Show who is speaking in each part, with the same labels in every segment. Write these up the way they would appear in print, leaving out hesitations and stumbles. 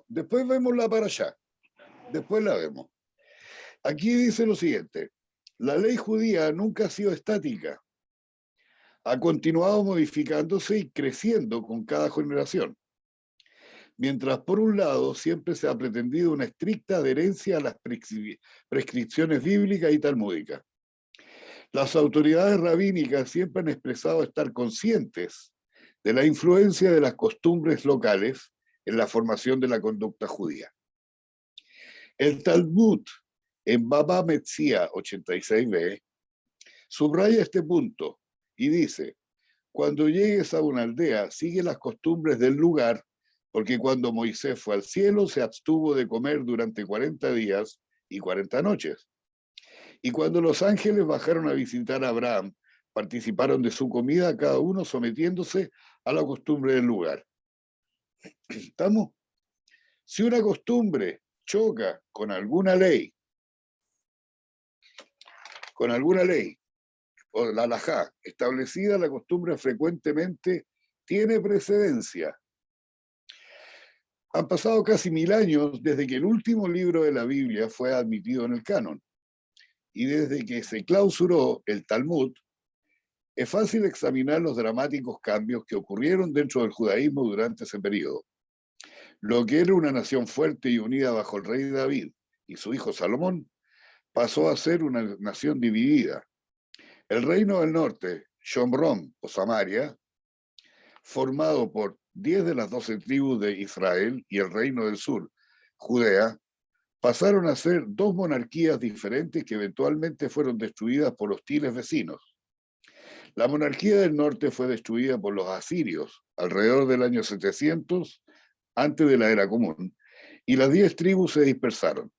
Speaker 1: después vemos la para allá, después la vemos. Aquí dice lo siguiente: la ley judía nunca ha sido estática, ha continuado modificándose y creciendo con cada generación. Mientras por un lado siempre se ha pretendido una estricta adherencia a las prescripciones bíblicas y talmúdicas. Las autoridades rabínicas siempre han expresado estar conscientes de la influencia de las costumbres locales en la formación de la conducta judía. El Talmud, en Baba Metzia 86b, subraya este punto y dice: cuando llegues a una aldea, sigue las costumbres del lugar, porque cuando Moisés fue al cielo, se abstuvo de comer durante 40 días y 40 noches. Y cuando los ángeles bajaron a visitar a Abraham, participaron de su comida, cada uno sometiéndose a la costumbre del lugar. ¿Estamos? Si una costumbre choca con alguna ley, o la halajá establecida, la costumbre frecuentemente tiene precedencia. Han pasado casi 1000 años desde que el último libro de la Biblia fue admitido en el canon. Y desde que se clausuró el Talmud, es fácil examinar los dramáticos cambios que ocurrieron dentro del judaísmo durante ese periodo. Lo que era una nación fuerte y unida bajo el rey David y su hijo Salomón, pasó a ser una nación dividida. El reino del norte, Shomrón o Samaria, formado por 10 de las 12 tribus de Israel, y el reino del sur, Judea, pasaron a ser dos monarquías diferentes que eventualmente fueron destruidas por hostiles vecinos. La monarquía del norte fue destruida por los asirios alrededor del año 700 antes de la era común, y las 10 tribus se dispersaron.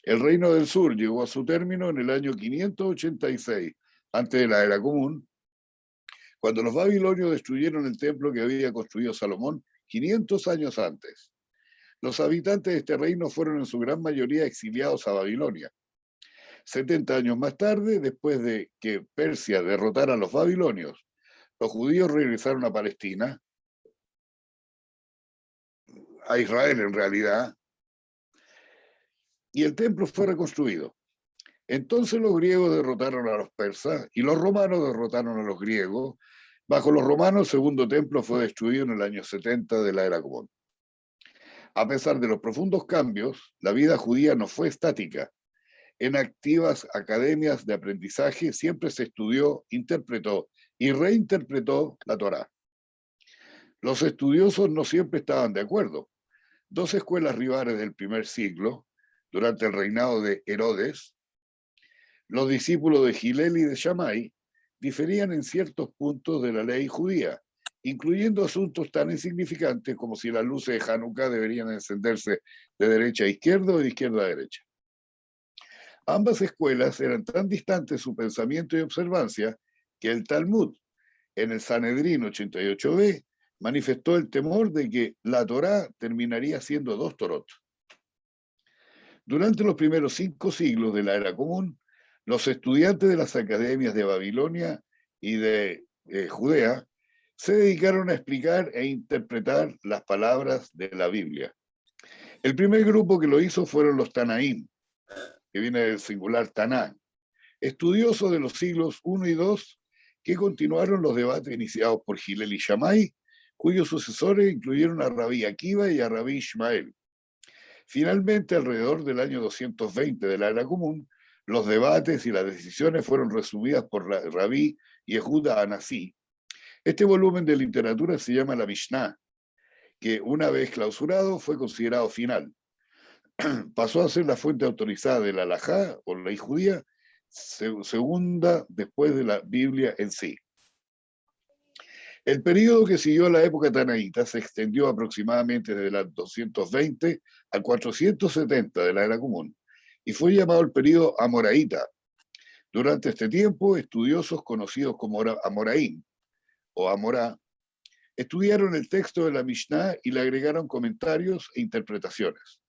Speaker 1: El reino del sur llegó a su término en el año 586 antes de la era común, cuando los babilonios destruyeron el templo que había construido Salomón 500 años antes. Los habitantes de este reino fueron en su gran mayoría exiliados a Babilonia. 70 años más tarde, después de que Persia derrotara a los babilonios, los judíos regresaron a Palestina, a Israel en realidad, y el templo fue reconstruido. Entonces los griegos derrotaron a los persas y los romanos derrotaron a los griegos. Bajo los romanos, el segundo templo fue destruido en el año 70 de la era común. A pesar de los profundos cambios, la vida judía no fue estática. En activas academias de aprendizaje siempre se estudió, interpretó y reinterpretó la Torá. Los estudiosos no siempre estaban de acuerdo. Dos escuelas rivales del primer siglo, durante el reinado de Herodes, los discípulos de Gilel y de Shammai, diferían en ciertos puntos de la ley judía, incluyendo asuntos tan insignificantes como si las luces de Hanukkah deberían encenderse de derecha a izquierda o de izquierda a derecha. Ambas escuelas eran tan distantes en su pensamiento y observancia que el Talmud, en el Sanedrín 88b, manifestó el temor de que la Torá terminaría siendo dos Torot. Durante los primeros 5 siglos de la era común, los estudiantes de las academias de Babilonia y de Judea se dedicaron a explicar e interpretar las palabras de la Biblia. El primer grupo que lo hizo fueron los Tanaín, que viene del singular Taná, estudiosos de los siglos I y II, que continuaron los debates iniciados por Gilel y Shammai, cuyos sucesores incluyeron a Rabí Akiva y a Rabí Ishmael. Finalmente, alrededor del año 220 de la era común, los debates y las decisiones fueron resumidas por Rabí Yehuda Anasí. Este volumen de literatura se llama la Mishnah, que una vez clausurado fue considerado final. Pasó a ser la fuente autorizada de la halajá o ley judía, segunda después de la Biblia en sí. El periodo que siguió la época tanaíta se extendió aproximadamente desde la 220 al 470 de la era común y fue llamado el periodo amoraíta. Durante este tiempo, estudiosos conocidos como amoraín o amorá estudiaron el texto de la Mishnah y le agregaron comentarios e interpretaciones.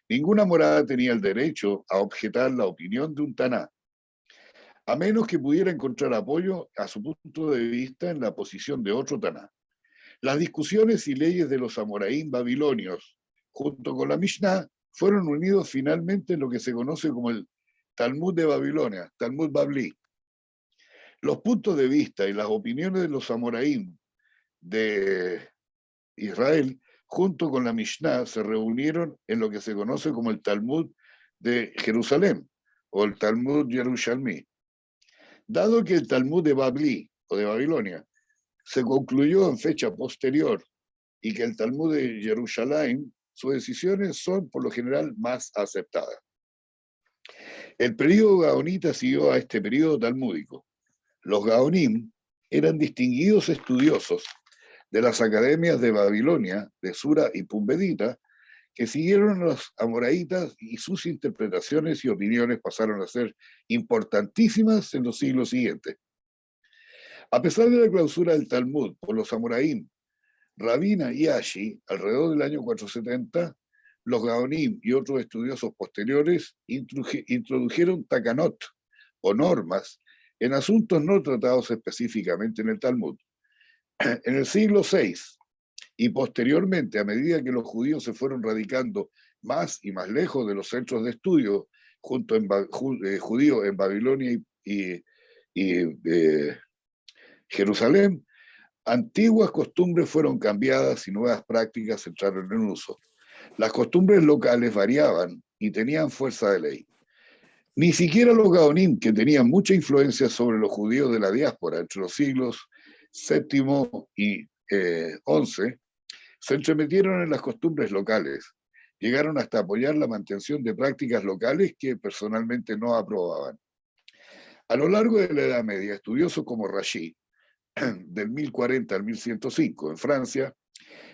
Speaker 1: Ninguna amorá tenía el derecho a objetar la opinión de un taná, a menos que pudiera encontrar apoyo a su punto de vista en la posición de otro taná. Las discusiones y leyes de los amoraín babilonios junto con la Mishnah, fueron unidos finalmente en lo que se conoce como el Talmud de Babilonia, Talmud Babli. Los puntos de vista y las opiniones de los Amoraim de Israel, junto con la Mishnah, se reunieron en lo que se conoce como el Talmud de Jerusalén o el Talmud Yerushalmi. Dado que el Talmud de Babli o de Babilonia se concluyó en fecha posterior y que el Talmud de Jerusalén, sus decisiones son por lo general más aceptadas. El período gaonita siguió a este período talmúdico. Los gaonim eran distinguidos estudiosos de las academias de Babilonia, de Sura y Pumbedita, que siguieron a los amoraitas y sus interpretaciones y opiniones pasaron a ser importantísimas en los siglos siguientes. A pesar de la clausura del Talmud por los amoraim, Rabina y Ashi, alrededor del año 470, los Gaonim y otros estudiosos posteriores introdujeron takanot, o normas, en asuntos no tratados específicamente en el Talmud. En el siglo VI, y posteriormente, a medida que los judíos se fueron radicando más y más lejos de los centros de estudio judíos en Babilonia y Jerusalén, antiguas costumbres fueron cambiadas y nuevas prácticas entraron en uso. Las costumbres locales variaban y tenían fuerza de ley. Ni siquiera los gaonim, que tenían mucha influencia sobre los judíos de la diáspora entre los siglos VII y XI, se entremetieron en las costumbres locales. Llegaron hasta apoyar la mantención de prácticas locales que personalmente no aprobaban. A lo largo de la Edad Media, estudiosos como Rashi, del 1040 al 1105 en Francia,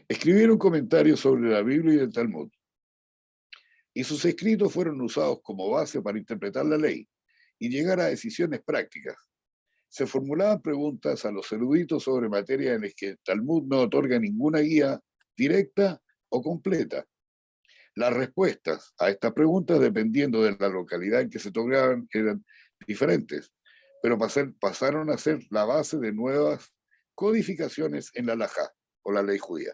Speaker 1: escribieron comentarios sobre la Biblia y el Talmud. Y sus escritos fueron usados como base para interpretar la ley y llegar a decisiones prácticas. Se formulaban preguntas a los eruditos sobre materias en las que el Talmud no otorga ninguna guía directa o completa. Las respuestas a estas preguntas, dependiendo de la localidad en que se tocaban, eran diferentes, pero pasaron a ser la base de nuevas codificaciones en la halajá, o la ley judía.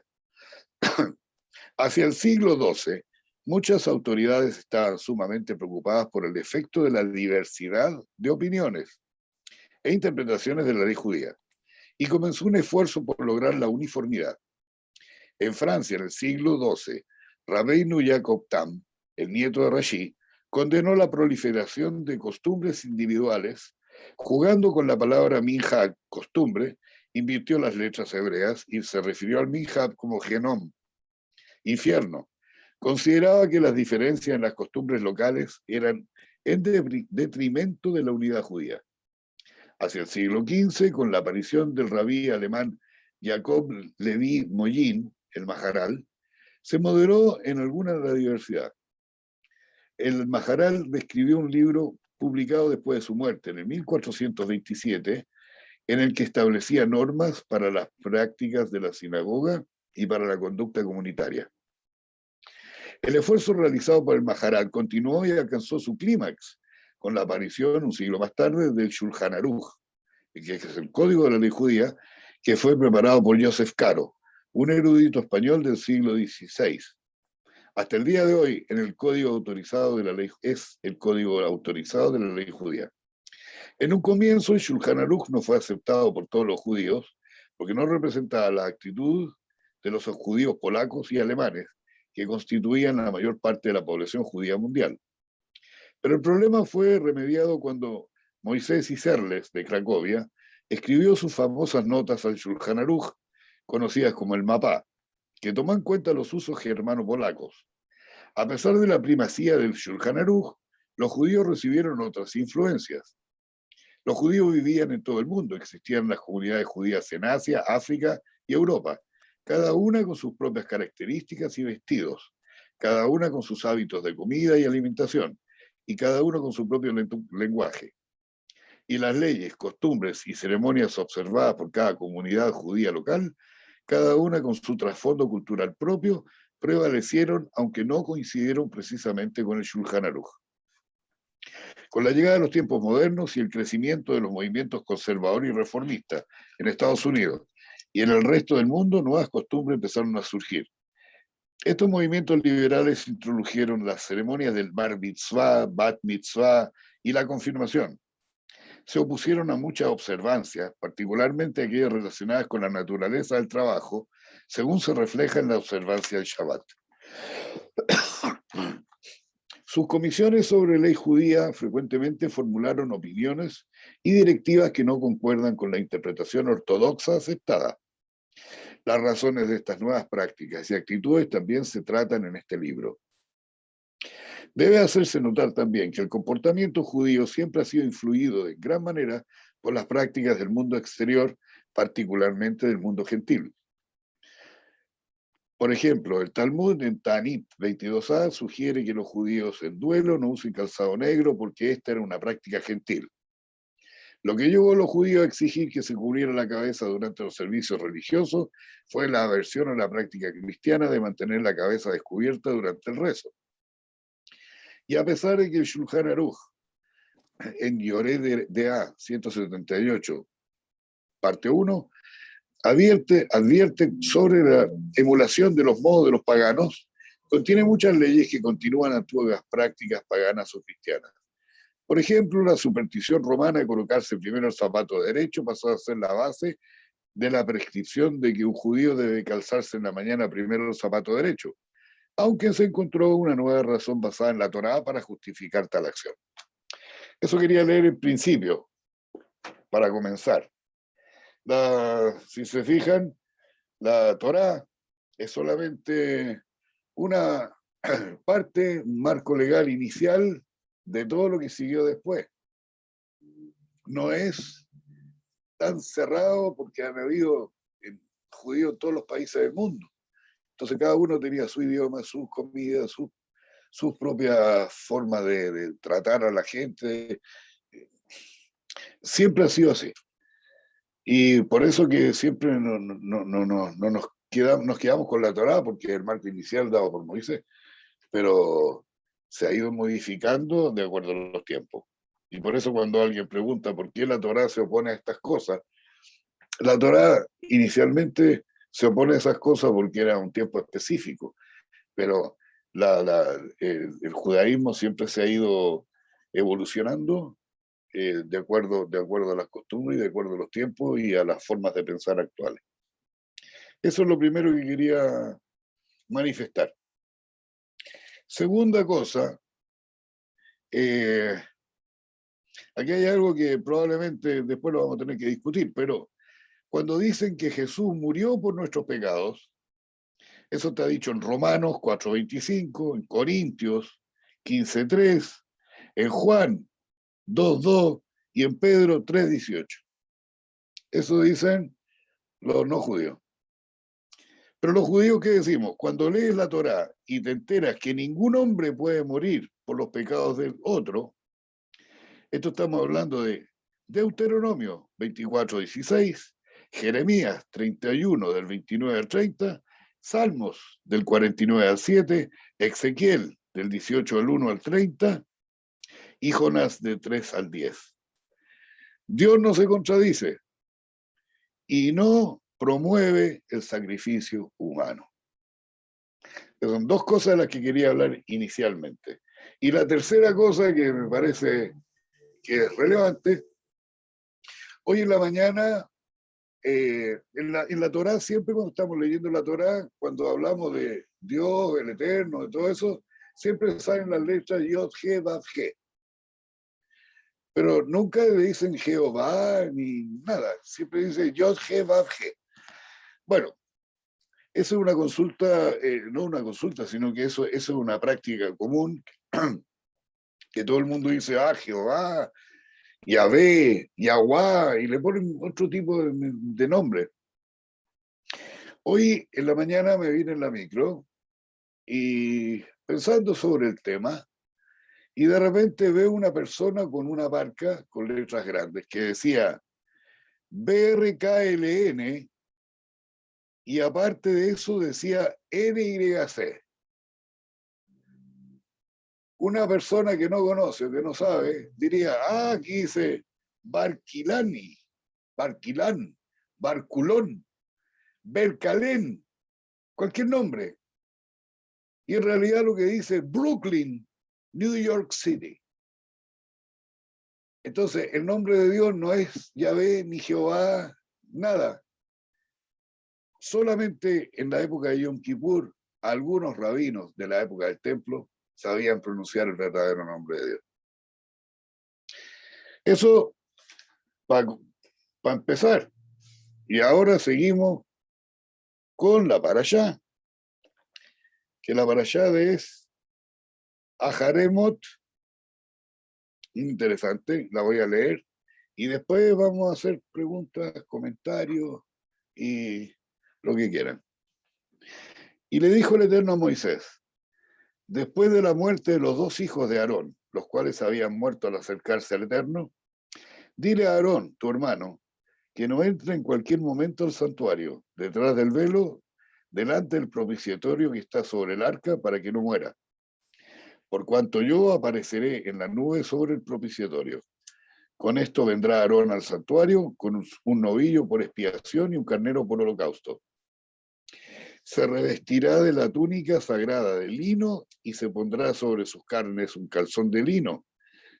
Speaker 1: Hacia el siglo XII, muchas autoridades estaban sumamente preocupadas por el efecto de la diversidad de opiniones e interpretaciones de la ley judía, y comenzó un esfuerzo por lograr la uniformidad. En Francia, en el siglo XII, Rabbeinu Jacob Tam, el nieto de Rashi, condenó la proliferación de costumbres individuales, jugando con la palabra minhag, costumbre, invirtió las letras hebreas y se refirió al minhag como genom, infierno. Consideraba que las diferencias en las costumbres locales eran en detrimento de la unidad judía. Hacia el siglo XV, con la aparición del rabí alemán Jacob Levi Mollin, el Maharal, se moderó en alguna de la diversidad. El Maharal describió un libro publicado después de su muerte, en el 1427, en el que establecía normas para las prácticas de la sinagoga y para la conducta comunitaria. El esfuerzo realizado por el Maharal continuó y alcanzó su clímax con la aparición, un siglo más tarde, del Shulchan Aruch, que es el código de la ley judía, que fue preparado por Joseph Caro, un erudito español del siglo XVI. Hasta el día de hoy, en el código autorizado de la ley, es el código autorizado de la ley judía. En un comienzo, el Shulchan Aruch no fue aceptado por todos los judíos, porque no representaba la actitud de los judíos polacos y alemanes, que constituían la mayor parte de la población judía mundial. Pero el problema fue remediado cuando Moisés Isserles, de Cracovia, escribió sus famosas notas al Shulchan Aruch, conocidas como el Mapá, que tomó en cuenta los usos germano-polacos. A pesar de la primacía del Shulchan Aruch, los judíos recibieron otras influencias. Los judíos vivían en todo el mundo, existían las comunidades judías en Asia, África y Europa, cada una con sus propias características y vestidos, cada una con sus hábitos de comida y alimentación, y cada uno con su propio lenguaje. Y las leyes, costumbres y ceremonias observadas por cada comunidad judía local, cada una con su trasfondo cultural propio, prevalecieron, aunque no coincidieron precisamente con el Shulchan Aruch. Con la llegada de los tiempos modernos y el crecimiento de los movimientos conservadores y reformistas en Estados Unidos y en el resto del mundo, nuevas costumbres empezaron a surgir. Estos movimientos liberales introdujeron las ceremonias del bar mitzvah, bat mitzvah y la confirmación. Se opusieron a muchas observancias, particularmente aquellas relacionadas con la naturaleza del trabajo, según se refleja en la observancia del Shabbat. Sus comisiones sobre ley judía frecuentemente formularon opiniones y directivas que no concuerdan con la interpretación ortodoxa aceptada. Las razones de estas nuevas prácticas y actitudes también se tratan en este libro. Debe hacerse notar también que el comportamiento judío siempre ha sido influido en gran manera por las prácticas del mundo exterior, particularmente del mundo gentil. Por ejemplo, el Talmud en Tanit 22a sugiere que los judíos en duelo no usen calzado negro porque esta era una práctica gentil. Lo que llevó a los judíos a exigir que se cubriera la cabeza durante los servicios religiosos fue la aversión a la práctica cristiana de mantener la cabeza descubierta durante el rezo. Y a pesar de que el Shulchan Aruch en Yoreh Deah 178, parte 1, advierte sobre la emulación de los modos de los paganos, contiene muchas leyes que continúan antiguas prácticas paganas o cristianas. Por ejemplo, la superstición romana de colocarse primero el zapato derecho pasó a ser la base de la prescripción de que un judío debe calzarse en la mañana primero el zapato derecho, aunque se encontró una nueva razón basada en la Torá para justificar tal acción. Eso quería leer en principio, para comenzar. Si se fijan, la Torá es solamente una parte, un marco legal inicial de todo lo que siguió después. No es tan cerrado porque han habido judíos en todos los países del mundo. Entonces cada uno tenía su idioma, sus comidas, sus propias formas de tratar a la gente. Siempre ha sido así. Y por eso que siempre no nos quedamos con la Torá, porque es el marco inicial dado por Moisés, pero se ha ido modificando de acuerdo a los tiempos. Y por eso cuando alguien pregunta por qué la Torá se opone a estas cosas, la Torá inicialmente se opone a esas cosas porque era un tiempo específico, pero el judaísmo siempre se ha ido evolucionando de acuerdo a las costumbres y de acuerdo a los tiempos y a las formas de pensar actuales. Eso es lo primero que quería manifestar. Segunda cosa, aquí hay algo que probablemente después lo vamos a tener que discutir, pero cuando dicen que Jesús murió por nuestros pecados, eso está dicho en Romanos 4:25, en Corintios 15:3, en Juan 2:2 y en Pedro 3:18. Eso dicen los no judíos. Pero los judíos, ¿qué decimos? Cuando lees la Torá y te enteras que ningún hombre puede morir por los pecados del otro, esto estamos hablando de Deuteronomio 24:16, Jeremías 31 del 29 al 30, Salmos del 49 al 7, Ezequiel del 18 al 1 al 30 y Jonás de 3 al 10. Dios no se contradice y no promueve el sacrificio humano. Son dos cosas de las que quería hablar inicialmente. Y la tercera cosa que me parece que es relevante, hoy en la mañana, en la Torá, siempre cuando estamos leyendo la Torá, cuando hablamos de Dios, el Eterno, de todo eso, siempre salen las letras Yod, He, Vav, He. Pero nunca le dicen Jehová ni nada, siempre dice Yod, He, Vav, He. Bueno, eso es una consulta, no una consulta, sino que eso es una práctica común, que todo el mundo dice, Jehová, Yahvé, Yahuá, y le ponen otro tipo de nombre. Hoy en la mañana me vine en la micro y pensando sobre el tema, y de repente veo una persona con una barca con letras grandes que decía BRKLN y aparte de eso decía NYC. Una persona que no conoce, que no sabe, diría, aquí dice Barquilani, Barquilán, Barculón, Bercalén, cualquier nombre. Y en realidad lo que dice Brooklyn, New York City. Entonces, el nombre de Dios no es Yahvé ni Jehová, nada. Solamente en la época de Yom Kippur, algunos rabinos de la época del templo sabían pronunciar el verdadero nombre de Dios. Eso para empezar. Y ahora seguimos con la parashá, que la parashá es Aharemot, interesante, la voy a leer, y después vamos a hacer preguntas, comentarios y lo que quieran. Y le dijo el Eterno a Moisés, después de la muerte de los dos hijos de Aarón, los cuales habían muerto al acercarse al Eterno, dile a Aarón, tu hermano, que no entre en cualquier momento al santuario, detrás del velo, delante del propiciatorio que está sobre el arca, para que no muera. Por cuanto yo apareceré en la nube sobre el propiciatorio. Con esto vendrá Aarón al santuario con un novillo por expiación y un carnero por holocausto. Se revestirá de la túnica sagrada de lino y se pondrá sobre sus carnes un calzón de lino.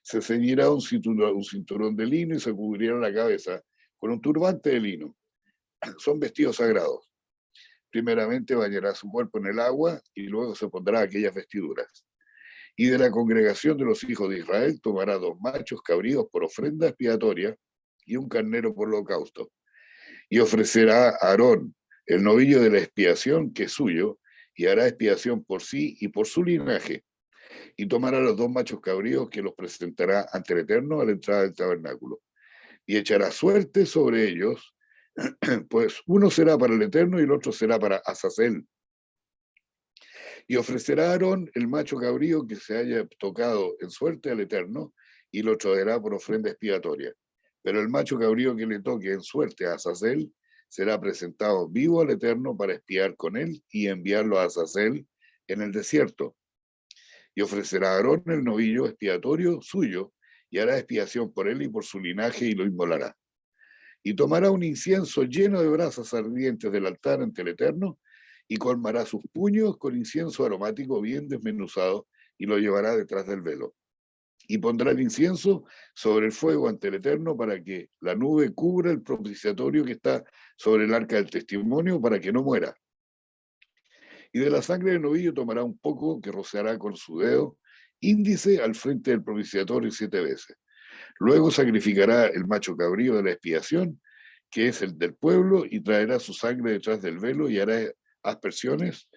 Speaker 1: Se ceñirá un cinturón de lino y se cubrirá la cabeza con un turbante de lino. Son vestidos sagrados. Primeramente bañará su cuerpo en el agua y luego se pondrá aquellas vestiduras. Y de la congregación de los hijos de Israel tomará 2 machos cabríos por ofrenda expiatoria y un carnero por holocausto. Y ofrecerá a Aarón el novillo de la expiación, que es suyo, y hará expiación por sí y por su linaje. Y tomará los 2 machos cabríos que los presentará ante el Eterno a la entrada del tabernáculo. Y echará suerte sobre ellos, pues uno será para el Eterno y el otro será para Azazel. Y ofrecerá a Aarón el macho cabrío que se haya tocado en suerte al Eterno, y lo traerá por ofrenda expiatoria. Pero el macho cabrío que le toque en suerte a Azazel será presentado vivo al Eterno para expiar con él y enviarlo a Azazel en el desierto. Y ofrecerá a Aarón el novillo expiatorio suyo, y hará expiación por él y por su linaje, y lo inmolará. Y tomará un incienso lleno de brasas ardientes del altar ante el Eterno, y colmará sus puños con incienso aromático bien desmenuzado, y lo llevará detrás del velo. Y pondrá el incienso sobre el fuego ante el Eterno, para que la nube cubra el propiciatorio que está sobre el arca del testimonio, para que no muera. Y de la sangre del novillo tomará un poco, que rociará con su dedo índice al frente del propiciatorio 7 veces. Luego sacrificará el macho cabrío de la expiación, que es el del pueblo, y traerá su sangre detrás del velo y hará aspersiones,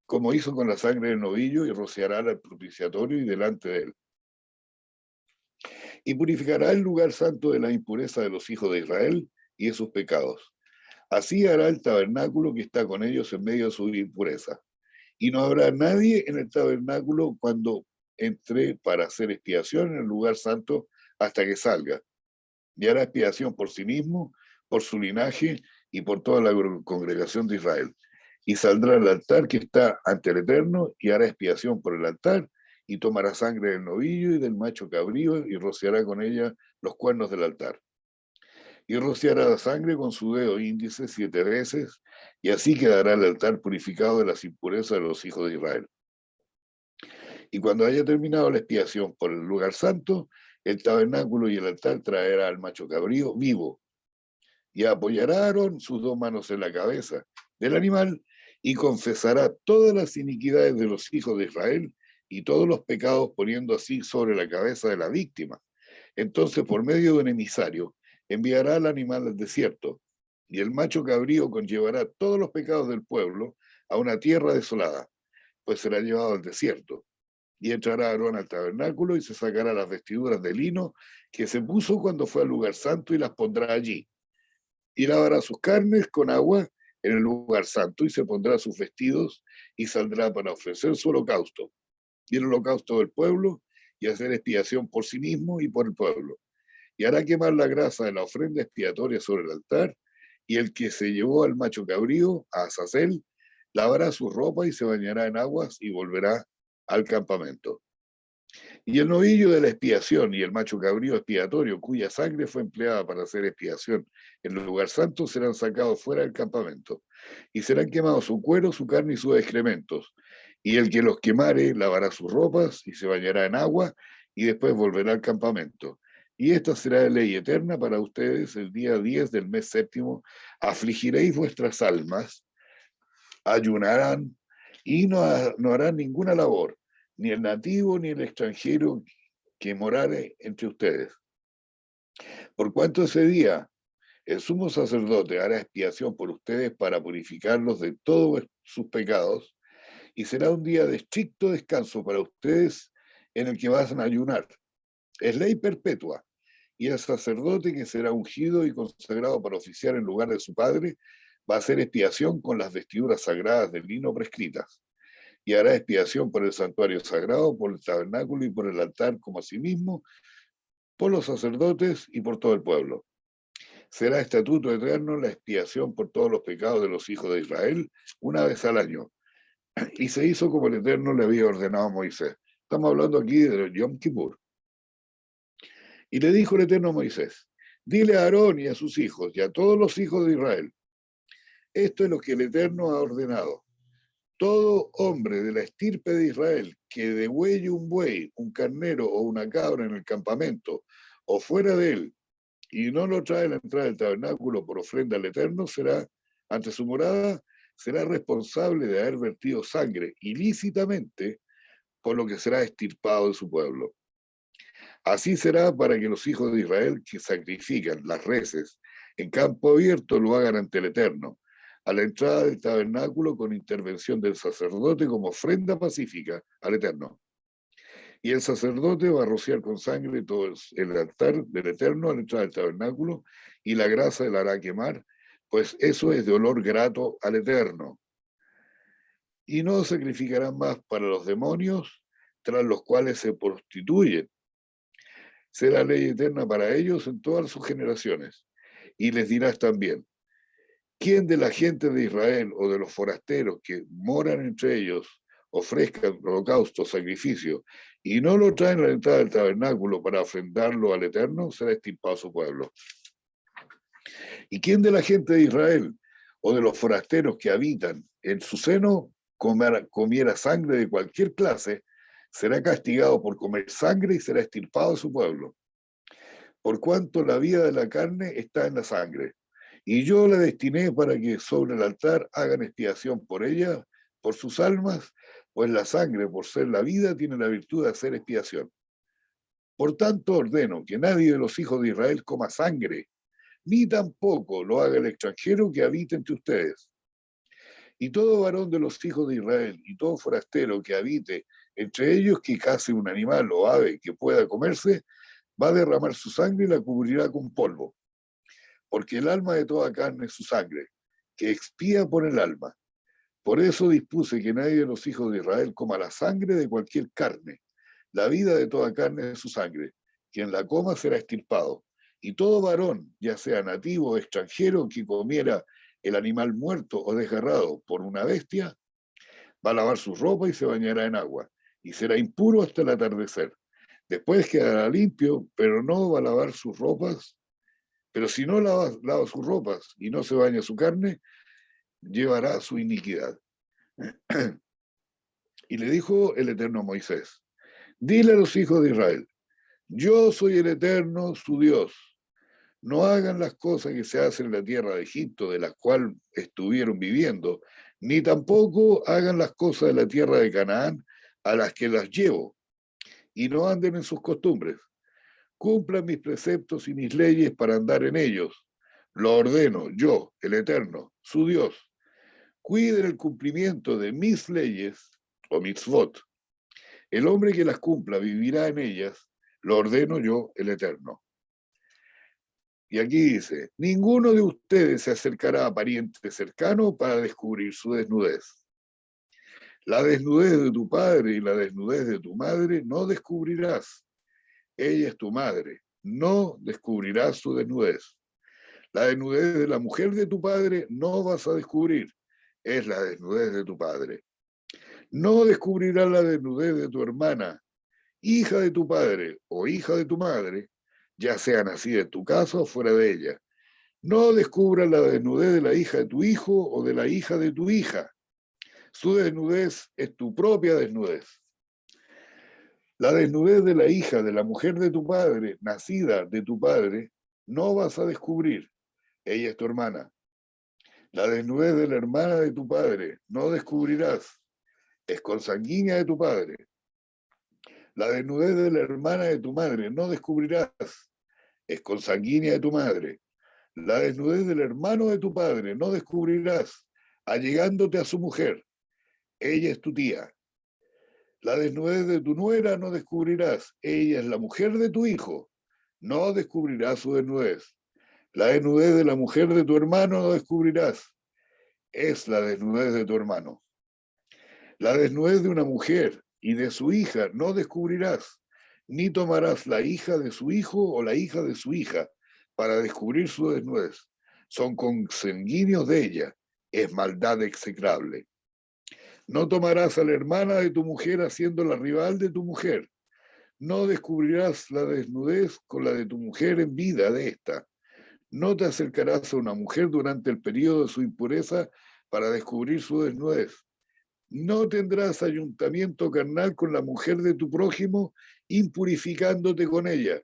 Speaker 1: como hizo con la sangre del novillo, y rociará al propiciatorio y delante de él. Y purificará el lugar santo de la impureza de los hijos de Israel y de sus pecados. Así hará el tabernáculo que está con ellos en medio de su impureza. Y no habrá nadie en el tabernáculo cuando entre para hacer expiación en el lugar santo hasta que salga. Y hará expiación por sí mismo, por su linaje y por toda la congregación de Israel. Y saldrá al altar que está ante el Eterno y hará expiación por el altar, y tomará sangre del novillo y del macho cabrío y rociará con ella los cuernos del altar. Y rociará la sangre con su dedo índice 7 veces, y así quedará el altar purificado de las impurezas de los hijos de Israel. Y cuando haya terminado la expiación por el lugar santo, el tabernáculo y el altar traerá al macho cabrío vivo, y apoyará a Aarón sus 2 manos en la cabeza del animal, y confesará todas las iniquidades de los hijos de Israel y todos los pecados, poniendo así sobre la cabeza de la víctima. Entonces, por medio de un emisario, enviará al animal al desierto, y el macho cabrío conllevará todos los pecados del pueblo a una tierra desolada, pues será llevado al desierto. Y entrará Aarón al tabernáculo y se sacará las vestiduras de lino que se puso cuando fue al lugar santo y las pondrá allí. Y lavará sus carnes con agua en el lugar santo y se pondrá sus vestidos y saldrá para ofrecer su holocausto y el holocausto del pueblo, y hacer expiación por sí mismo y por el pueblo. Y hará quemar la grasa de la ofrenda expiatoria sobre el altar, y el que se llevó al macho cabrío, a Azazel, lavará su ropa y se bañará en aguas y volverá al campamento. Y el novillo de la expiación y el macho cabrío expiatorio, cuya sangre fue empleada para hacer expiación en el lugar santo, serán sacados fuera del campamento, y serán quemados su cuero, su carne y sus excrementos, Y el que los quemare lavará sus ropas y se bañará en agua y después volverá al campamento. Y esta será ley eterna para ustedes el día 10 del mes séptimo. Afligiréis vuestras almas, ayunarán y no harán ninguna labor, ni el nativo ni el extranjero que morare entre ustedes. Por cuanto ese día el sumo sacerdote hará expiación por ustedes para purificarlos de todos sus pecados, y será un día de estricto descanso para ustedes en el que van a ayunar. Es ley perpetua, y el sacerdote que será ungido y consagrado para oficiar en lugar de su padre va a hacer expiación con las vestiduras sagradas de lino prescritas, y hará expiación por el santuario sagrado, por el tabernáculo y por el altar, como asimismo por los sacerdotes y por todo el pueblo. Será estatuto eterno la expiación por todos los pecados de los hijos de Israel una vez al año. Y se hizo como el Eterno le había ordenado a Moisés. Estamos hablando aquí de Yom Kippur. Y le dijo el Eterno a Moisés, dile a Aarón y a sus hijos y a todos los hijos de Israel, esto es lo que el Eterno ha ordenado. Todo hombre de la estirpe de Israel que degüelle un buey, un carnero o una cabra en el campamento o fuera de él y no lo trae a la entrada del tabernáculo por ofrenda al Eterno, será, ante su morada, será responsable de haber vertido sangre ilícitamente, por lo que será extirpado de su pueblo. Así será para que los hijos de Israel que sacrifican las reses en campo abierto lo hagan ante el Eterno, a la entrada del tabernáculo con intervención del sacerdote como ofrenda pacífica al Eterno. Y el sacerdote va a rociar con sangre todo el altar del Eterno a la entrada del tabernáculo, y la grasa la hará quemar, pues eso es de olor grato al Eterno. Y no sacrificarán más para los demonios, tras los cuales se prostituyen. Será ley eterna para ellos en todas sus generaciones. Y les dirás también, ¿quién de la gente de Israel o de los forasteros que moran entre ellos ofrezca holocausto, sacrificio, y no lo traen a la entrada del tabernáculo para ofrendarlo al Eterno, será extirpado a su pueblo? ¿Y quién de la gente de Israel o de los forasteros que habitan en su seno comiera sangre de cualquier clase, será castigado por comer sangre y será extirpado de su pueblo? Por cuanto la vida de la carne está en la sangre, y yo la destiné para que sobre el altar hagan expiación por ella, por sus almas, pues la sangre, por ser la vida, tiene la virtud de hacer expiación. Por tanto, ordeno que nadie de los hijos de Israel coma sangre, ni tampoco lo haga el extranjero que habite entre ustedes. Y todo varón de los hijos de Israel y todo forastero que habite entre ellos que case un animal o ave que pueda comerse, va a derramar su sangre y la cubrirá con polvo. Porque el alma de toda carne es su sangre, que expía por el alma. Por eso dispuse que nadie de los hijos de Israel coma la sangre de cualquier carne. La vida de toda carne es su sangre. Quien la coma será extirpado. Y todo varón, ya sea nativo o extranjero, que comiera el animal muerto o desgarrado por una bestia, va a lavar su ropa y se bañará en agua, y será impuro hasta el atardecer. Después quedará limpio, pero no va a lavar sus ropas. Pero si no lava sus ropas y no se baña su carne, llevará su iniquidad. Y le dijo el Eterno a Moisés, dile a los hijos de Israel, yo soy el Eterno, su Dios. No hagan las cosas que se hacen en la tierra de Egipto, de las cuales estuvieron viviendo, ni tampoco hagan las cosas de la tierra de Canaán, a las que las llevo, y no anden en sus costumbres. Cumplan mis preceptos y mis leyes para andar en ellos. Lo ordeno yo, el Eterno, su Dios. Cuiden el cumplimiento de mis leyes o mitzvot. El hombre que las cumpla vivirá en ellas. Lo ordeno yo, el Eterno. Y aquí dice, ninguno de ustedes se acercará a pariente cercano para descubrir su desnudez. La desnudez de tu padre y la desnudez de tu madre no descubrirás. Ella es tu madre. No descubrirás su desnudez. La desnudez de la mujer de tu padre no vas a descubrir. Es la desnudez de tu padre. No descubrirás la desnudez de tu hermana, hija de tu padre o hija de tu madre, ya sea nacida en tu casa o fuera de ella. No descubras la desnudez de la hija de tu hijo o de la hija de tu hija. Su desnudez es tu propia desnudez. La desnudez de la hija, de la mujer de tu padre, nacida de tu padre, no vas a descubrir. Ella es tu hermana. La desnudez de la hermana de tu padre no descubrirás. Es consanguínea de tu padre. La desnudez de la hermana de tu madre no descubrirás. Es consanguínea de tu madre. La desnudez del hermano de tu padre no descubrirás, allegándote a su mujer. Ella es tu tía. La desnudez de tu nuera no descubrirás. Ella es la mujer de tu hijo. No descubrirás su desnudez. La desnudez de la mujer de tu hermano no descubrirás. Es la desnudez de tu hermano. La desnudez de una mujer y de su hija no descubrirás, ni tomarás la hija de su hijo o la hija de su hija para descubrir su desnudez. Son consanguíneos de ella. Es maldad execrable. No tomarás a la hermana de tu mujer haciendo la rival de tu mujer. No descubrirás la desnudez con la de tu mujer en vida de esta. No te acercarás a una mujer durante el periodo de su impureza para descubrir su desnudez. No tendrás ayuntamiento carnal con la mujer de tu prójimo, impurificándote con ella.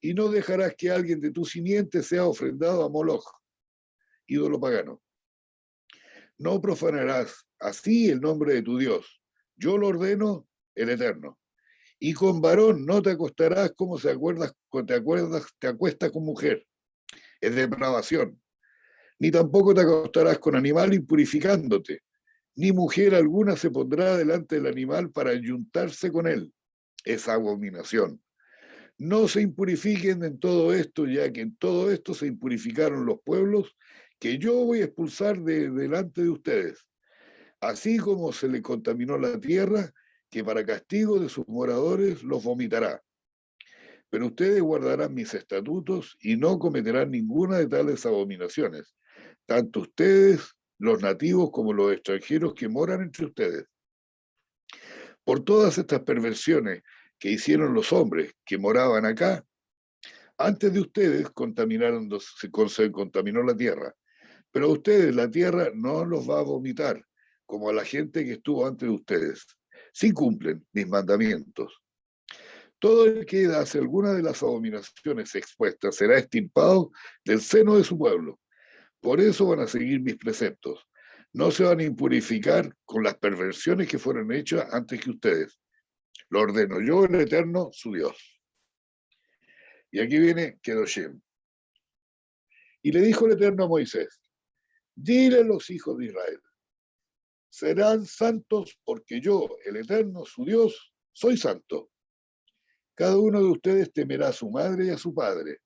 Speaker 1: Y no dejarás que alguien de tu simiente sea ofrendado a Moloch, ídolo pagano. No profanarás así el nombre de tu Dios. Yo lo ordeno, el Eterno. Y con varón no te acostarás como te acuestas con mujer. Es depravación. Ni tampoco te acostarás con animal impurificándote. Ni mujer alguna se pondrá delante del animal para ayuntarse con él. Es abominación. No se impurifiquen en todo esto, ya que en todo esto se impurificaron los pueblos que yo voy a expulsar delante de ustedes. Así como se le contaminó la tierra, que para castigo de sus moradores los vomitará. Pero ustedes guardarán mis estatutos y no cometerán ninguna de tales abominaciones, tanto ustedes, los nativos, como los extranjeros que moran entre ustedes. Por todas estas perversiones que hicieron los hombres que moraban acá, antes de ustedes se contaminó la tierra, pero a ustedes la tierra no los va a vomitar, como a la gente que estuvo antes de ustedes, si cumplen mis mandamientos. Todo el que hace alguna de las abominaciones expuestas será extirpado del seno de su pueblo. Por eso van a seguir mis preceptos. No se van a impurificar con las perversiones que fueron hechas antes que ustedes. Lo ordeno yo, el Eterno, su Dios. Y aquí viene Kedoshem. Y le dijo el Eterno a Moisés, dile a los hijos de Israel, serán santos porque yo, el Eterno, su Dios, soy santo. Cada uno de ustedes temerá a su madre y a su padre,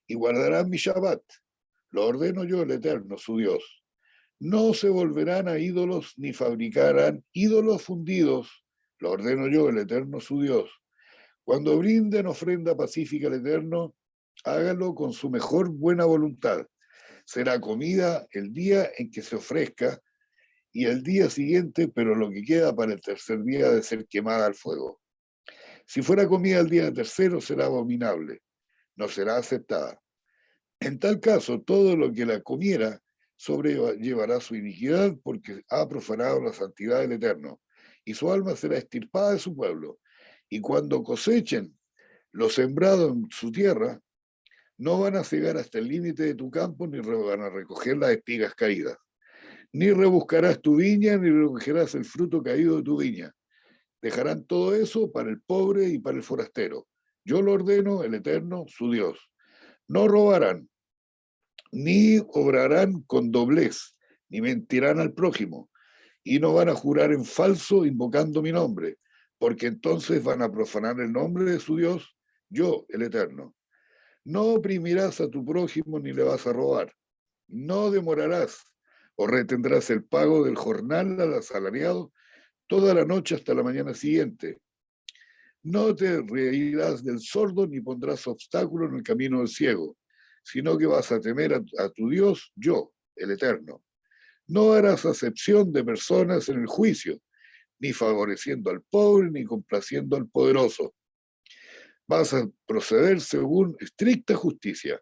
Speaker 1: y guardarán mi Shabbat. Lo ordeno yo, el Eterno, su Dios. No se volverán a ídolos ni fabricarán ídolos fundidos. Lo ordeno yo, el Eterno, su Dios. Cuando brinden ofrenda pacífica al Eterno, hágalo con su mejor buena voluntad. Será comida el día en que se ofrezca y el día siguiente, pero lo que queda para el tercer día de ser quemada al fuego. Si fuera comida el día tercero, será abominable, no será aceptada. En tal caso, todo lo que la comiera sobrellevará su iniquidad porque ha profanado la santidad del Eterno, y su alma será extirpada de su pueblo. Y cuando cosechen lo sembrado en su tierra, no van a cegar hasta el límite de tu campo, ni van a recoger las espigas caídas. Ni rebuscarás tu viña, ni recogerás el fruto caído de tu viña. Dejarán todo eso para el pobre y para el forastero. Yo lo ordeno, el Eterno, su Dios. No robarán, ni obrarán con doblez, ni mentirán al prójimo, y no van a jurar en falso invocando mi nombre, porque entonces van a profanar el nombre de su Dios, yo, el Eterno. No oprimirás a tu prójimo ni le vas a robar. No demorarás o retendrás el pago del jornal al asalariado toda la noche hasta la mañana siguiente. No te reirás del sordo ni pondrás obstáculo en el camino del ciego, sino que vas a temer a tu Dios, yo, el Eterno. No harás acepción de personas en el juicio, ni favoreciendo al pobre, ni complaciendo al poderoso. Vas a proceder según estricta justicia.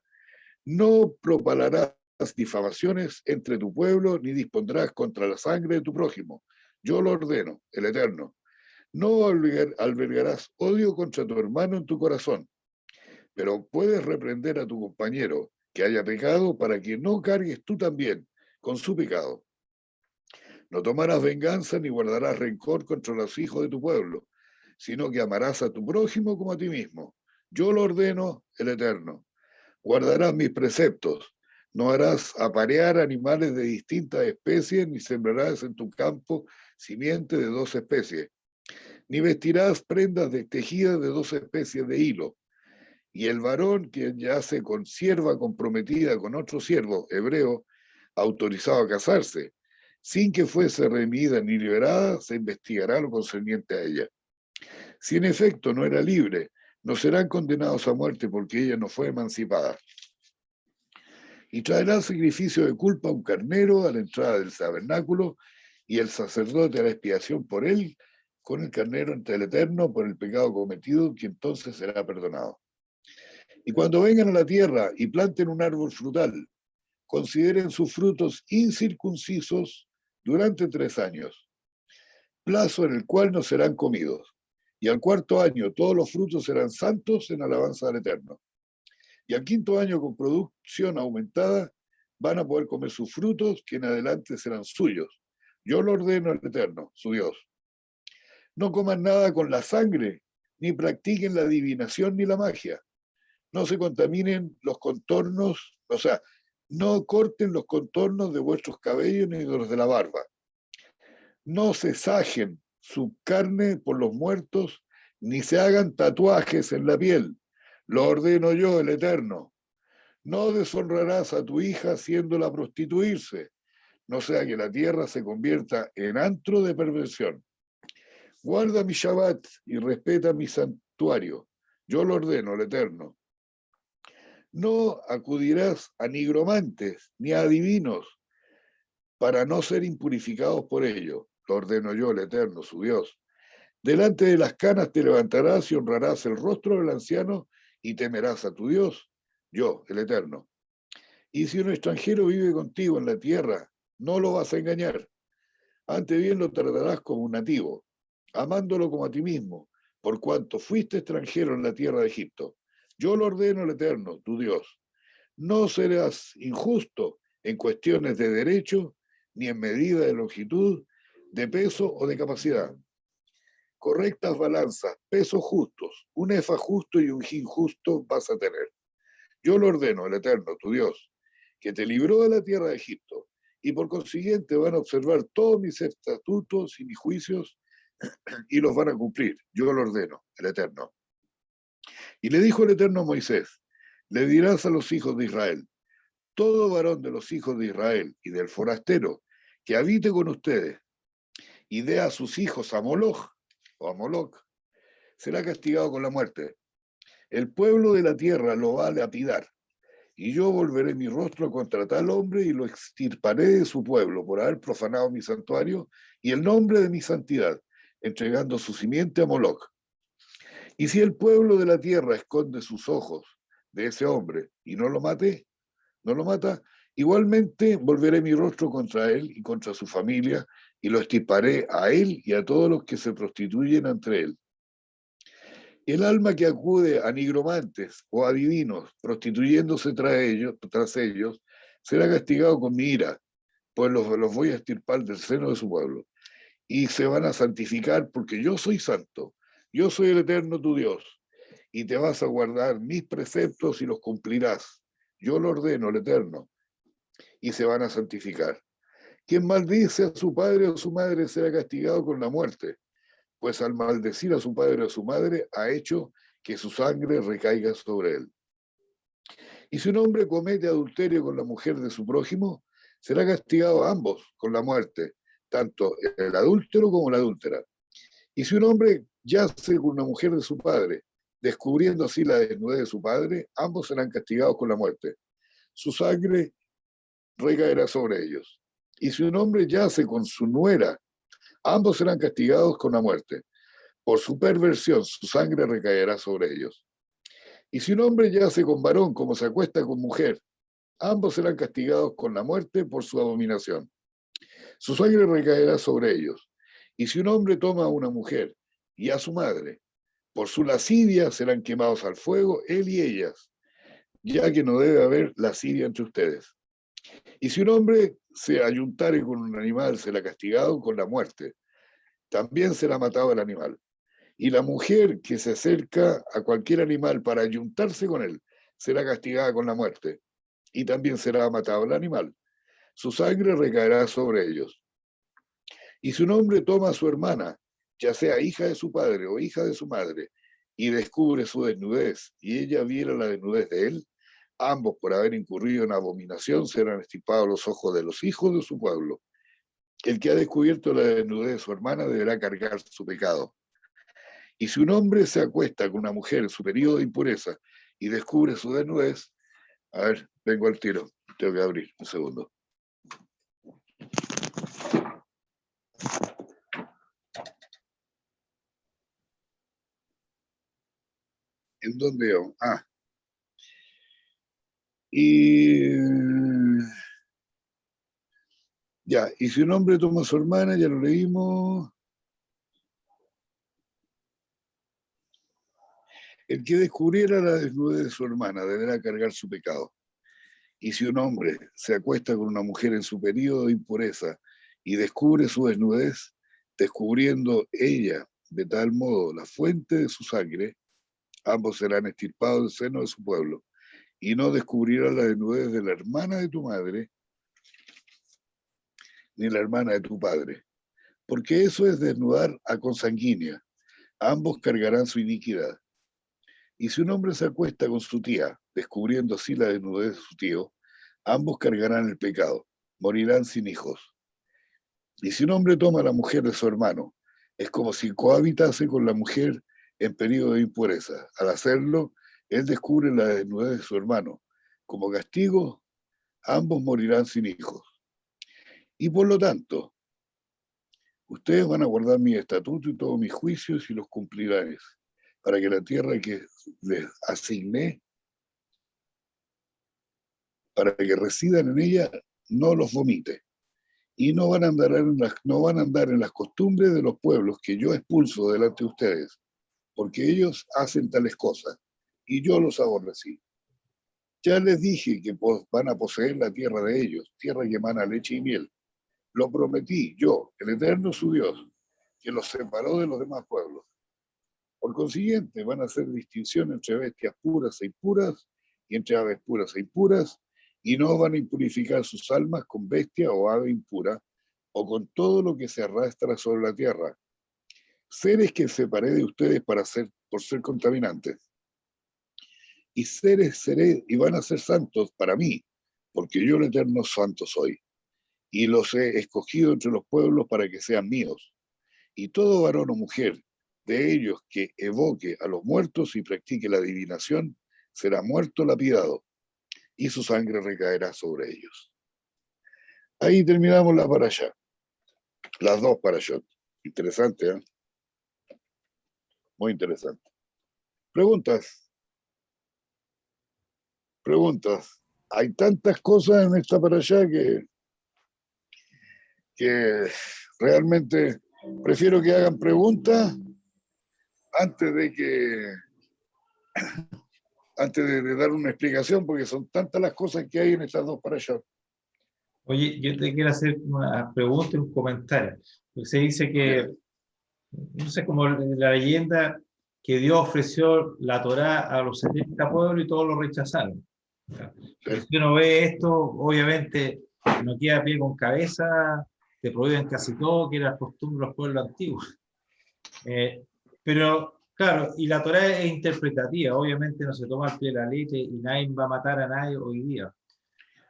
Speaker 1: No propalarás difamaciones entre tu pueblo, ni dispondrás contra la sangre de tu prójimo. Yo lo ordeno, el Eterno. No albergarás odio contra tu hermano en tu corazón, pero puedes reprender a tu compañero que haya pecado para que no cargues tú también con su pecado. No tomarás venganza ni guardarás rencor contra los hijos de tu pueblo, sino que amarás a tu prójimo como a ti mismo. Yo lo ordeno, el Eterno. Guardarás mis preceptos. No harás aparear animales de distintas especies, ni sembrarás en tu campo simiente de 2 especies, ni vestirás prendas tejidas de 2 especies de hilo. Y el varón que yace con sierva comprometida con otro siervo hebreo, autorizado a casarse, sin que fuese remida ni liberada, se investigará lo concerniente a ella. Si en efecto no era libre, no serán condenados a muerte porque ella no fue emancipada. Y traerá sacrificio de culpa un carnero a la entrada del tabernáculo, y el sacerdote hará expiación por él con el carnero ante el Eterno por el pecado cometido, que entonces será perdonado. Y cuando vengan a la tierra y planten un árbol frutal, consideren sus frutos incircuncisos durante 3 años, plazo en el cual no serán comidos. Y al 4.º año todos los frutos serán santos en alabanza al Eterno. Y al 5.º año, con producción aumentada, van a poder comer sus frutos, que en adelante serán suyos. Yo lo ordeno al Eterno, su Dios. No coman nada con la sangre, ni practiquen la adivinación ni la magia. No se contaminen los contornos, o sea, no corten los contornos de vuestros cabellos ni de los de la barba. No se sajen su carne por los muertos, ni se hagan tatuajes en la piel. Lo ordeno yo, el Eterno. No deshonrarás a tu hija haciéndola prostituirse, no sea que la tierra se convierta en antro de perversión. Guarda mi Shabbat y respeta mi santuario. Yo lo ordeno, el Eterno. No acudirás a nigromantes ni a adivinos para no ser impurificados por ello. Lo ordeno yo, el Eterno, su Dios. Delante de las canas te levantarás y honrarás el rostro del anciano y temerás a tu Dios, yo, el Eterno. Y si un extranjero vive contigo en la tierra, no lo vas a engañar. Antes bien lo tratarás como un nativo, amándolo como a ti mismo, por cuanto fuiste extranjero en la tierra de Egipto. Yo lo ordeno, el Eterno, tu Dios. No serás injusto en cuestiones de derecho, ni en medida de longitud, de peso o de capacidad. Correctas balanzas, pesos justos, un efa justo y un hin justo vas a tener. Yo lo ordeno, el Eterno, tu Dios, que te libró de la tierra de Egipto, y por consiguiente van a observar todos mis estatutos y mis juicios y los van a cumplir. Yo lo ordeno, el Eterno. Y le dijo el Eterno a Moisés, le dirás a los hijos de Israel, todo varón de los hijos de Israel y del forastero que habite con ustedes y dé a sus hijos a Moloch o a Moloch, será castigado con la muerte. El pueblo de la tierra lo va a lapidar, y yo volveré mi rostro contra tal hombre y lo extirparé de su pueblo por haber profanado mi santuario y el nombre de mi santidad, entregando su simiente a Moloch. Y si el pueblo de la tierra esconde sus ojos de ese hombre y no lo mata, igualmente volveré mi rostro contra él y contra su familia y lo extirparé a él y a todos los que se prostituyen entre él. El alma que acude a nigromantes o adivinos, prostituyéndose tras ellos, será castigado con mi ira, pues los voy a extirpar del seno de su pueblo. Y se van a santificar porque yo soy santo, yo soy el Eterno tu Dios, y te vas a guardar mis preceptos y los cumplirás. Yo lo ordeno, el Eterno, y se van a santificar. Quien maldice a su padre o su madre será castigado con la muerte, pues al maldecir a su padre o a su madre ha hecho que su sangre recaiga sobre él. Y si un hombre comete adulterio con la mujer de su prójimo, será castigado a ambos con la muerte, tanto el adúltero como la adúltera. Y si un hombre yace con una mujer de su padre, descubriendo así la desnudez de su padre, ambos serán castigados con la muerte. Su sangre recaerá sobre ellos. Y si un hombre yace con su nuera, ambos serán castigados con la muerte. Por su perversión, su sangre recaerá sobre ellos. Y si un hombre yace con varón como se acuesta con mujer, Ambos serán castigados con la muerte por su abominación. Su sangre recaerá sobre ellos. Y si un hombre toma a una mujer y a su madre, por su lascivia serán quemados al fuego él y ellas, ya que no debe haber lascivia entre ustedes. Y si un hombre se ayuntare con un animal, será castigado con la muerte. También será matado el animal. Y la mujer que se acerca a cualquier animal para ayuntarse con él, será castigada con la muerte. Y también será matado el animal. Su sangre recaerá sobre ellos. Y si un hombre toma a su hermana, ya sea hija de su padre o hija de su madre, y descubre su desnudez, y ella viera la desnudez de él, ambos por haber incurrido en abominación serán extirpados los ojos de los hijos de su pueblo. El que ha descubierto la desnudez de su hermana deberá cargar su pecado. Y si un hombre se acuesta con una mujer en su periodo de impureza y descubre su desnudez, a ver, vengo al tiro, tengo que abrir un segundo. ¿En dónde yo? Y ya, y si un hombre toma a su hermana, ya lo leímos. El que descubriera la desnudez de su hermana deberá cargar su pecado. Y si un hombre se acuesta con una mujer en su periodo de impureza y descubre su desnudez, descubriendo ella de tal modo la fuente de su sangre, ambos serán extirpados del seno de su pueblo. Y no descubrirás la desnudez de la hermana de tu madre, ni la hermana de tu padre, porque eso es desnudar a consanguínea. Ambos cargarán su iniquidad. Y si un hombre se acuesta con su tía, descubriendo así la desnudez de su tío, ambos cargarán el pecado, morirán sin hijos. Y si un hombre toma a la mujer de su hermano, es como si cohabitase con la mujer en periodo de impureza. Al hacerlo, él descubre la desnudez de su hermano. Como castigo, ambos morirán sin hijos. Y por lo tanto, ustedes van a guardar mi estatuto y todos mis juicios y los cumplirán, para que la tierra que les asigné, para que residan en ella, no los vomite. Y no van a andar en las costumbres de los pueblos que yo expulso delante de ustedes, porque ellos hacen tales cosas, y yo los aborrecí. Ya les dije que van a poseer la tierra de ellos, tierra que emana leche y miel. Lo prometí yo, el Eterno su Dios, que los separó de los demás pueblos. Por consiguiente, van a hacer distinción entre bestias puras e impuras y entre aves puras e impuras, y no van a impurificar sus almas con bestia o ave impura, o con todo lo que se arrastra sobre la tierra. Seres que separé de ustedes por ser contaminantes. Y seres seré y van a ser santos para mí, porque yo el Eterno Santo soy. Y los he escogido entre los pueblos para que sean míos. Y todo varón o mujer de ellos que evoque a los muertos y practique la adivinación, será muerto lapidado, y su sangre recaerá sobre ellos. Ahí terminamos la parashá. Las dos parashot. Interesante, ¿eh? Muy interesante. Preguntas. Preguntas. Hay tantas cosas en esta parashá que realmente prefiero que hagan preguntas antes de que de dar una explicación, porque son tantas las cosas que hay en estas dos parashot.
Speaker 2: Oye, yo te quiero hacer una pregunta y un comentario. Porque se dice que, no sé, como la leyenda, que Dios ofreció la Torá a los 70 pueblos y todos lo rechazaron. Pero si uno ve esto, obviamente no queda a pie con cabeza, te prohíben casi todo, que era costumbre de los pueblos antiguos. Pero, claro, y la Torá es interpretativa, obviamente no se toma al pie de la letra y nadie va a matar a nadie hoy día.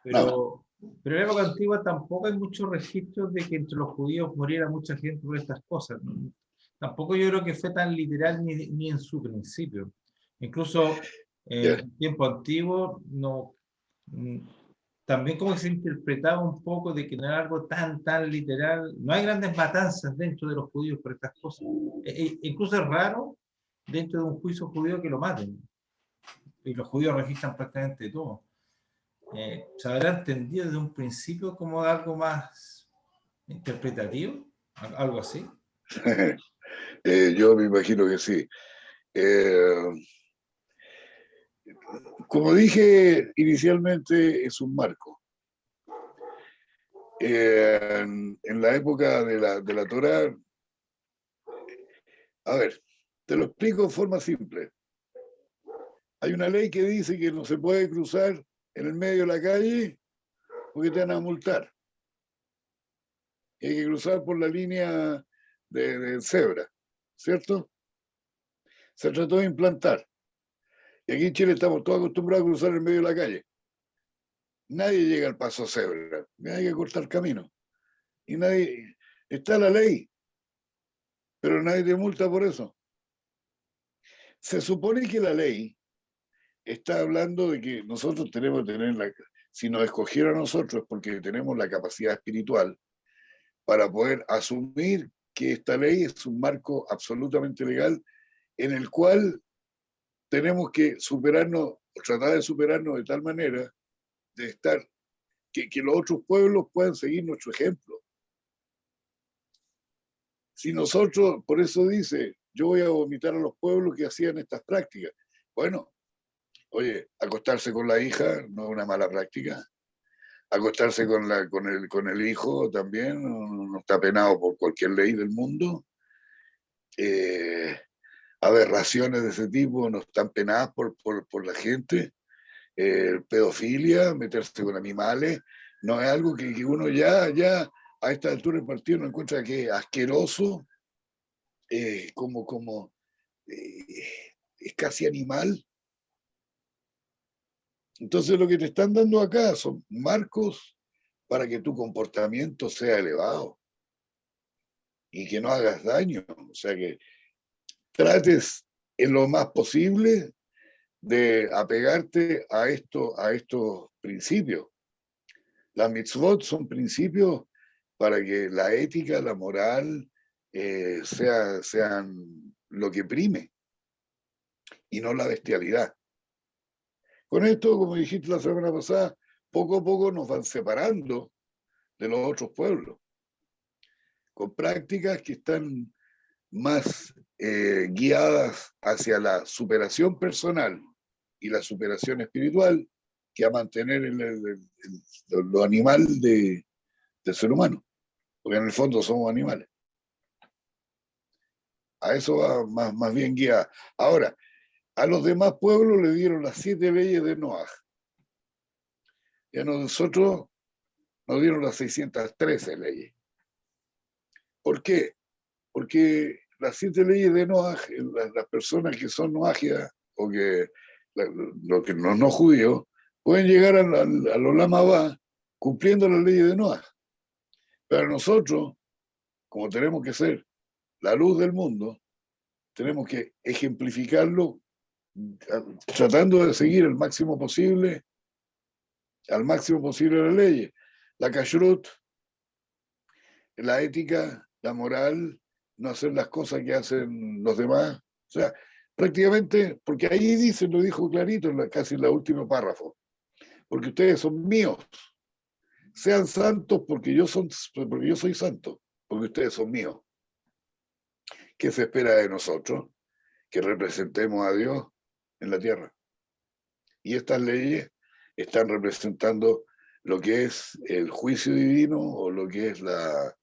Speaker 2: Pero en la época antigua tampoco hay muchos registros de que entre los judíos muriera mucha gente por estas cosas. Tampoco yo creo que fue tan literal ni en su principio. Incluso en tiempo antiguo no, también como que se interpretaba un poco de que no era algo tan literal. No hay grandes matanzas dentro de los judíos por estas cosas. Incluso es raro dentro de un juicio judío que lo maten. Y los judíos registran prácticamente todo. ¿Se habrá entendido desde un principio como algo más interpretativo? ¿Algo así?
Speaker 1: Yo me imagino que sí. Eh, como dije inicialmente, es un marco. En la época de la Torá, a ver, te lo explico de forma simple. Hay una ley que dice que no se puede cruzar en el medio de la calle porque te van a multar. Y hay que cruzar por la línea de cebra, ¿cierto? Se trató de implantar. Y aquí en Chile estamos todos acostumbrados a cruzar en el medio de la calle. Nadie llega al paso cebra, hay que cortar camino. Y nadie, está la ley, pero nadie te multa por eso. Se supone que la ley está hablando de que nosotros tenemos que tener si nos escogieron a nosotros es porque tenemos la capacidad espiritual para poder asumir que esta ley es un marco absolutamente legal en el cual tenemos que superarnos, o tratar de superarnos de tal manera de estar, que los otros pueblos puedan seguir nuestro ejemplo. Si nosotros, por eso dice, yo voy a vomitar a los pueblos que hacían estas prácticas. Bueno, oye, acostarse con la hija no es una mala práctica. Acostarse con el hijo también no está penado por cualquier ley del mundo. Eh, Aberraciones de ese tipo no están penadas por la gente. Pedofilia, meterse con animales, no es algo que uno ya a esta altura del partido no encuentra que es asqueroso, como es casi animal. Entonces lo que te están dando acá son marcos para que tu comportamiento sea elevado y que no hagas daño. O sea, que trates en lo más posible de apegarte a estos principios. Las mitzvot son principios para que la ética, la moral, sean lo que prime y no la bestialidad. Con esto, como dijiste la semana pasada, poco a poco nos van separando de los otros pueblos, con prácticas que están más guiadas hacia la superación personal y la superación espiritual que a mantener lo animal del ser humano, porque en el fondo somos animales. A eso va más bien guiada. Ahora, a los demás pueblos le dieron las 7 leyes de Noaj. Y a nosotros nos dieron las 613 leyes. ¿Por qué? Porque las 7 leyes de Noaj, las personas que son noágidas o lo que no judíos, pueden llegar a los Lama cumpliendo las leyes de Noaj. Pero nosotros, como tenemos que ser la luz del mundo, tenemos que ejemplificarlo tratando de seguir al máximo posible las leyes. La kashrut, la ética, la moral, no hacer las cosas que hacen los demás. O sea, prácticamente, porque ahí dice, lo dijo clarito casi en el último párrafo, porque ustedes son míos. Sean santos porque yo soy santo, porque ustedes son míos. ¿Qué se espera de nosotros? Que representemos a Dios en la tierra. Y estas leyes están representando lo que es el juicio divino o lo que es la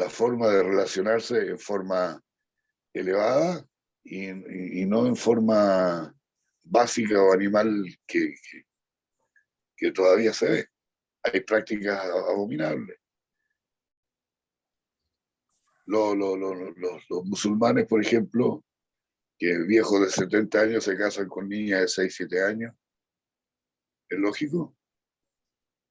Speaker 1: forma de relacionarse en forma elevada y no en forma básica o animal que todavía se ve. Hay prácticas abominables. Los musulmanes, por ejemplo, que viejos de 70 años se casan con niñas de 6, 7 años, es lógico.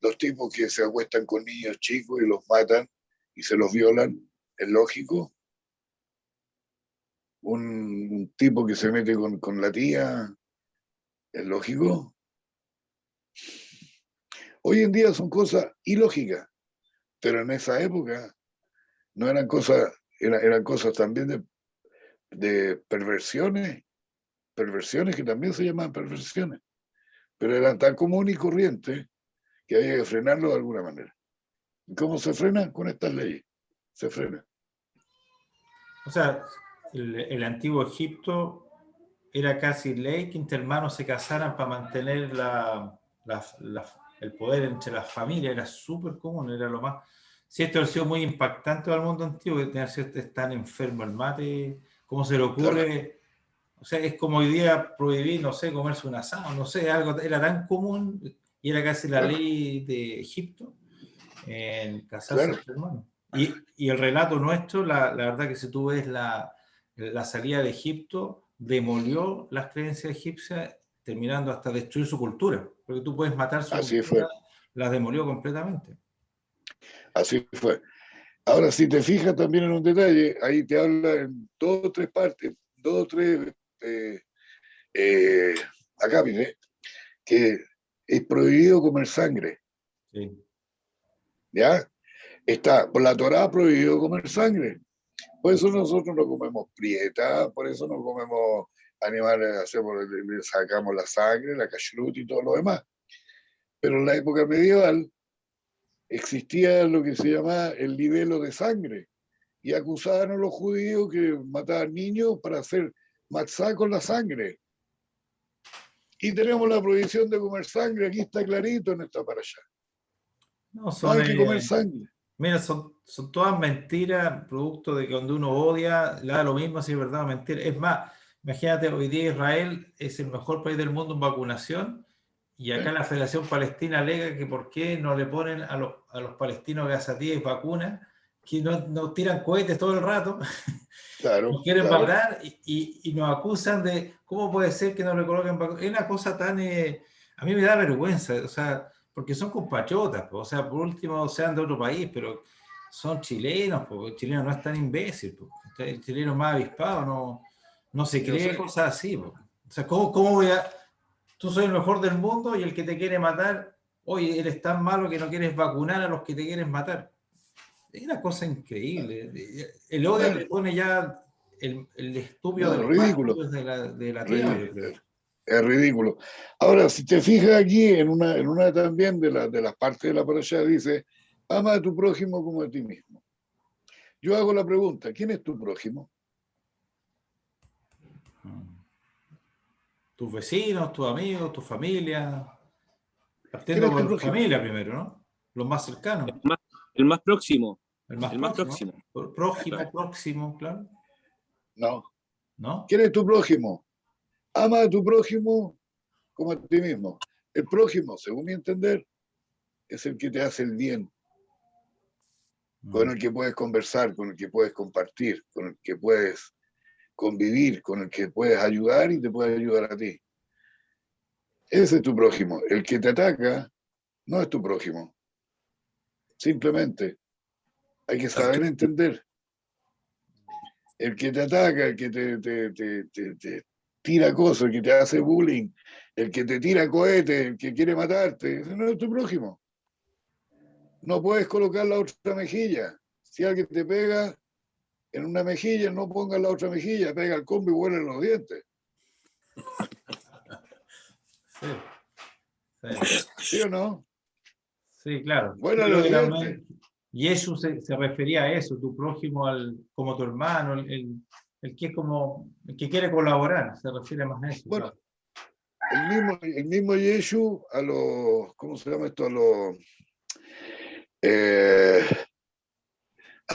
Speaker 1: Los tipos que se acuestan con niños chicos y los matan y se los violan, es lógico. Un tipo que se mete con la tía, es lógico. Hoy en día son cosas ilógicas, pero en esa época no eran cosas, eran cosas también de perversiones que también se llaman perversiones. pero eran tan común y corriente que había que frenarlo de alguna manera. ¿Y cómo se frena? Con estas leyes. Se frena.
Speaker 2: O sea, el antiguo Egipto era casi ley que entre hermanos se casaran para mantener el poder entre las familias, era súper común, era lo más... Si esto ha sido muy impactante para el mundo antiguo, que tener cierto tan enfermo el mate, ¿cómo se le ocurre?
Speaker 1: Claro.
Speaker 2: O sea, es como hoy día prohibir, no sé, comerse un asado, no sé, algo era tan común y era casi la
Speaker 1: Claro,
Speaker 2: ley de Egipto en casarse
Speaker 1: claro.
Speaker 2: entre hermanos. Y el relato nuestro, la verdad que si tú ves la salida de Egipto, demolió las creencias egipcias, terminando hasta destruir su cultura, porque tú puedes matar su
Speaker 1: Así
Speaker 2: cultura,
Speaker 1: fue,
Speaker 2: las demolió completamente.
Speaker 1: así fue. Ahora, si te fijas también en un detalle, ahí te habla en dos o tres partes, dos o tres eh, eh, acápites, que es prohibido comer sangre,
Speaker 2: Sí.
Speaker 1: ¿ya? Está, por la Torá prohibido comer sangre. Por eso nosotros no comemos prieta, por eso no comemos animales, le sacamos la sangre, la kashrut y todo lo demás. Pero en la época medieval existía lo que se llamaba el libelo de sangre y acusaban a los judíos que mataban niños para hacer matzá con la sangre. Y tenemos la prohibición de comer sangre, aquí está clarito en esta para allá.
Speaker 2: No,
Speaker 1: No
Speaker 2: son,
Speaker 1: hay que comer sangre.
Speaker 2: mira, son todas mentiras, producto de que cuando uno odia, le da lo mismo si es verdad o mentira. Es más, imagínate, hoy día Israel es el mejor país del mundo en vacunación y acá
Speaker 1: ¿Eh?
Speaker 2: la Federación Palestina alega que por qué no le ponen a los palestinos gazatíes vacunas, que no tiran cohetes todo el rato, nos
Speaker 1: Claro,
Speaker 2: quieren
Speaker 1: claro.
Speaker 2: matar y nos acusan de cómo puede ser que no le coloquen vacunas. Es una cosa tan... a mí me da vergüenza, o sea, porque son compatriotas, o sea, por último sean de otro país, pero son chilenos, porque el chileno no es tan imbécil, el chileno es más avispado, no se
Speaker 1: Yo
Speaker 2: cree
Speaker 1: sé.
Speaker 2: cosas así. O sea, ¿cómo voy a...? Tú soy el mejor del mundo y el que te quiere matar, oye, eres tan malo que no quieres vacunar a los que te quieren matar. Es una cosa increíble. El odio te
Speaker 1: Bueno,
Speaker 2: pone ya el estúpido de
Speaker 1: no,
Speaker 2: los más
Speaker 1: ridículo.
Speaker 2: estúpidos de la tierra, yo creo.
Speaker 1: Ridículo. Es ridículo. Ahora, si te fijas aquí, en una también de las partes de la parasha, dice, ama a tu prójimo como a ti mismo. Yo hago la pregunta, ¿quién es tu prójimo?
Speaker 2: Tus vecinos, tus amigos, tu familia,
Speaker 1: ¿Quién
Speaker 2: partiendo
Speaker 1: es tu
Speaker 2: por
Speaker 1: prójimo?
Speaker 2: familia primero, ¿no? Los más cercanos,
Speaker 3: más, el más próximo,
Speaker 2: el más
Speaker 3: el más
Speaker 2: próximo,
Speaker 3: próximo.
Speaker 2: prójimo, próximo, claro,
Speaker 1: No.
Speaker 2: ¿no?
Speaker 1: ¿Quién es tu prójimo? Ama a tu prójimo como a ti mismo. El prójimo, según mi entender, es el que te hace el bien, con el que puedes conversar, con el que puedes compartir, con el que puedes convivir, con el que puedes ayudar y te puede ayudar a ti. Ese es tu prójimo. El que te ataca no es tu prójimo. Simplemente hay que saber entender. El que te ataca, el que te tira cosas, el que te hace bullying, el que te tira cohetes, el que quiere matarte, ese no es tu prójimo. No puedes colocar la otra mejilla. Si alguien te pega en una mejilla, no pongas la otra mejilla, pega el combo y huele los dientes.
Speaker 2: Sí, sí,
Speaker 1: ¿Sí o no?
Speaker 2: sí, claro. Yo
Speaker 1: Huele
Speaker 2: creo
Speaker 1: los
Speaker 2: que
Speaker 1: dientes.
Speaker 2: también Jesús se refería a eso, tu prójimo como tu hermano, el que es como, el que quiere colaborar, se refiere más a eso,
Speaker 1: Bueno,
Speaker 2: claro.
Speaker 1: el mismo Yeshu a los, ¿cómo se llama esto? A los, eh,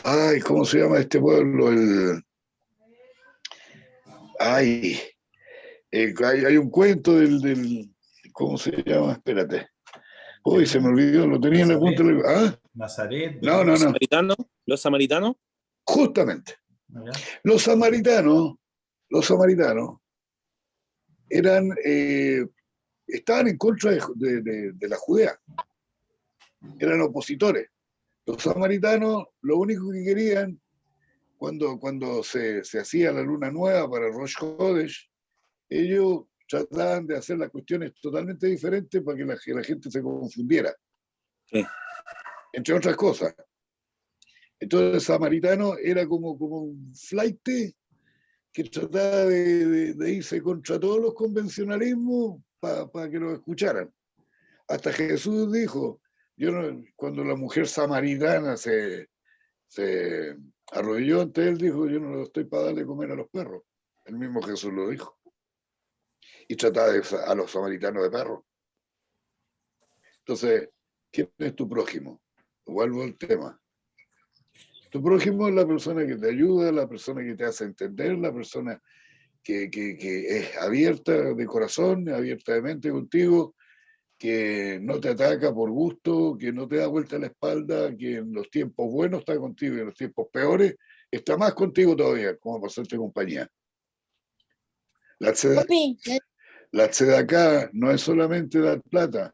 Speaker 1: ay, ¿cómo se llama este pueblo? Ay, hay un cuento ¿cómo se llama? Espérate. Uy, se me
Speaker 2: Jesús,
Speaker 1: olvidó, lo tenía en la punta
Speaker 2: Nazaret,
Speaker 1: de la... ¿Ah?
Speaker 2: Nazaret,
Speaker 1: No,
Speaker 2: Belén,
Speaker 1: no, no.
Speaker 3: Los samaritanos,
Speaker 1: Justamente.
Speaker 2: ¿ya?
Speaker 1: Los samaritanos, los samaritanos eran, estaban en contra de la Judea. Eran opositores. Los samaritanos lo único que querían cuando se hacía la luna nueva para Rosh Hodesh, ellos trataban de hacer las cuestiones totalmente diferentes para que la gente se confundiera,
Speaker 3: sí.
Speaker 1: entre otras cosas. Entonces el samaritano era como un flaite que trataba de irse contra todos los convencionalismos para que lo escucharan. Hasta Jesús dijo, cuando la mujer samaritana se arrodilló ante él, dijo, yo no lo estoy para darle comer a los perros. El mismo Jesús lo dijo. Y trataba a los samaritanos de perros. Entonces, ¿quién es tu prójimo? Vuelvo al tema. Tu prójimo es la persona que te ayuda, la persona que te hace entender, la persona que es abierta de corazón, abierta de mente contigo, que no te ataca por gusto, que no te da vuelta la espalda, que en los tiempos buenos está contigo y en los tiempos peores está más contigo todavía, como para hacerte compañía. La tzedaká no es solamente dar plata.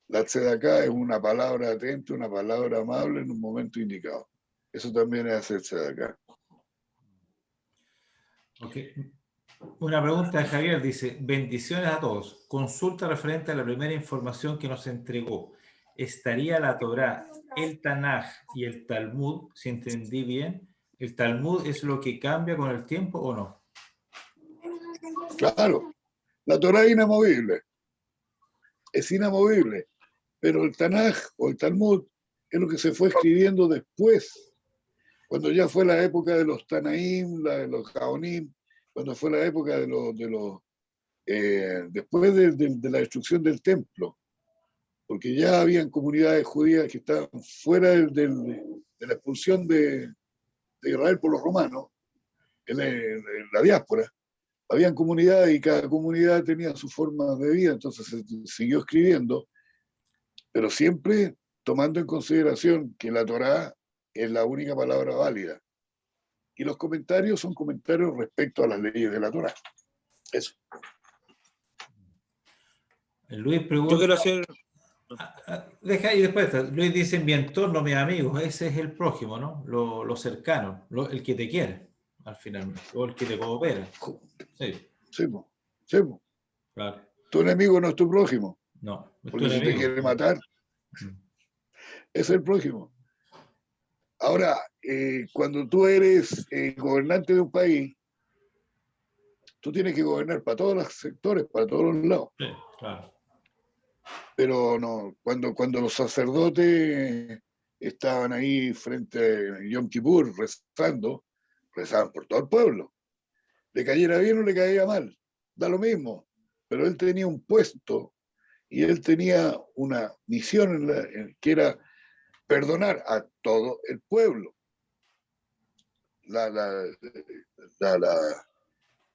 Speaker 1: La tzedaká es una palabra atenta, una palabra amable en un momento indicado. Eso también es hacer tzedaká.
Speaker 2: Okay. Una pregunta de Javier dice, bendiciones a todos. Consulta referente a la primera información que nos entregó. ¿Estaría la Torá, el Tanaj y el Talmud, si entendí bien? ¿El Talmud es lo que cambia con el tiempo o no?
Speaker 1: Claro, la Torá es inamovible. Es inamovible. Pero el Tanaj o el Talmud es lo que se fue escribiendo después, cuando ya fue la época de los Tanaim, de los Gaonim, cuando fue la época después de la destrucción del templo, porque ya habían comunidades judías que estaban fuera de la expulsión de Israel por los romanos, en la diáspora. Habían comunidades y cada comunidad tenía su forma de vida, entonces se siguió escribiendo, pero siempre tomando en consideración que la Torá es la única palabra válida. Y los comentarios son comentarios respecto a las leyes de la Torá. Eso.
Speaker 2: Luis pregunta...
Speaker 3: Yo quiero hacer...
Speaker 2: Deja ahí después. Luis dice, mi entorno, mis amigos, ese es el prójimo, ¿no? Lo cercano, el que te quiere, al final, o el que te coopera. Sí.
Speaker 1: Sí, sí.
Speaker 2: Claro.
Speaker 1: Tu enemigo no es tu prójimo.
Speaker 2: No, es
Speaker 1: porque
Speaker 2: tu
Speaker 1: si
Speaker 2: enemigo.
Speaker 1: te quiere matar, es el prójimo. Ahora, cuando tú eres gobernante de un país, tú tienes que gobernar para todos los sectores, para todos los lados.
Speaker 2: Sí, claro.
Speaker 1: Pero no, cuando los sacerdotes estaban ahí frente a Yom Kippur rezaban por todo el pueblo. Le cayera bien o le caía mal, da lo mismo. Pero él tenía un puesto y él tenía una misión que era perdonar a todo el pueblo.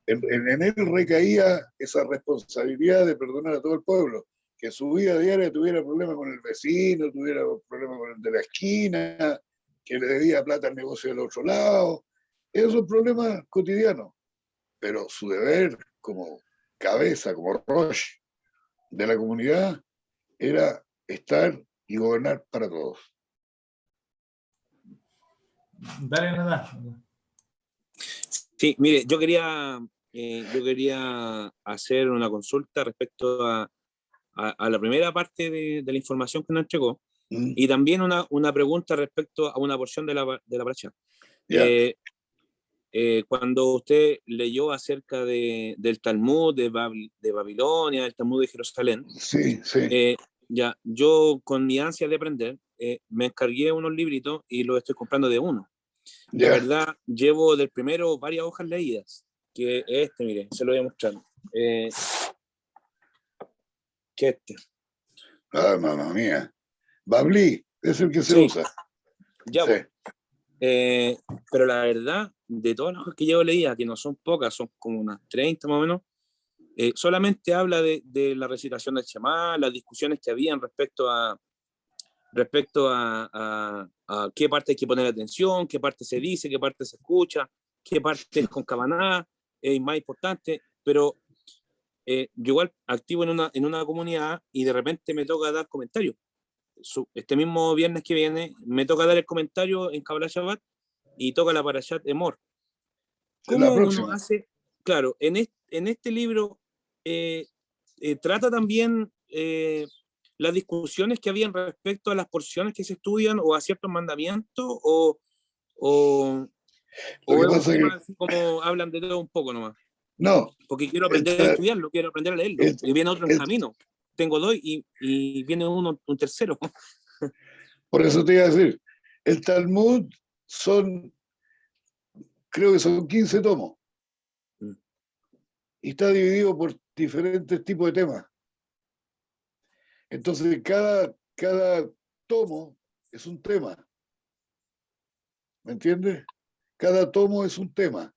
Speaker 1: En él recaía esa responsabilidad de perdonar a todo el pueblo, que su vida diaria tuviera problemas con el vecino, tuviera problemas con el de la esquina, que le debía plata al negocio del otro lado. Esos son problemas cotidianos, pero su deber como cabeza, como Rosh de la comunidad, era estar y gobernar para todos.
Speaker 2: Dale nada.
Speaker 3: Sí, mire, yo quería hacer una consulta respecto a la primera parte de la información que nos entregó y también una pregunta respecto a una porción de la parasha.
Speaker 1: Yeah.
Speaker 3: Cuando usted leyó acerca del Talmud de Babilonia, del Talmud de Jerusalén,
Speaker 1: sí.
Speaker 3: Ya, yo con mi ansia de aprender me encargué unos libritos y los estoy comprando de uno. La verdad, llevo del primero varias hojas leídas, que mire, se lo voy a mostrar.
Speaker 1: Ah, mamá mía. Babli es el que se usa.
Speaker 3: Ya, sí. Pero la verdad, de todas las hojas que llevo leídas, que no son pocas, son como unas 30 más o menos, solamente habla de la recitación del Shema, las discusiones que habían respecto a qué parte hay que poner atención, qué parte se dice, qué parte se escucha, qué parte es con Kavaná, es más importante, pero yo igual activo en una comunidad y de repente me toca dar comentarios. Este mismo viernes que viene me toca dar el comentario en Kabbalah Shabbat y toca la Parashat Emor. ¿Cómo uno hace? Claro, en este libro trata también las discusiones que habían respecto a las porciones que se estudian o a ciertos mandamientos o es un tema así como hablan de todo un poco nomás.
Speaker 1: No,
Speaker 3: porque quiero
Speaker 1: el,
Speaker 3: aprender a
Speaker 1: ta-
Speaker 3: estudiarlo, quiero aprender a leerlo.
Speaker 1: el,
Speaker 3: Y viene otro en
Speaker 1: el-
Speaker 3: camino. Tengo dos y viene un tercero.
Speaker 1: por eso te iba a decir, el Talmud creo que son 15 tomos, y está dividido por diferentes tipos de temas. Entonces, cada tomo es un tema, ¿me entiendes? Cada tomo es un tema.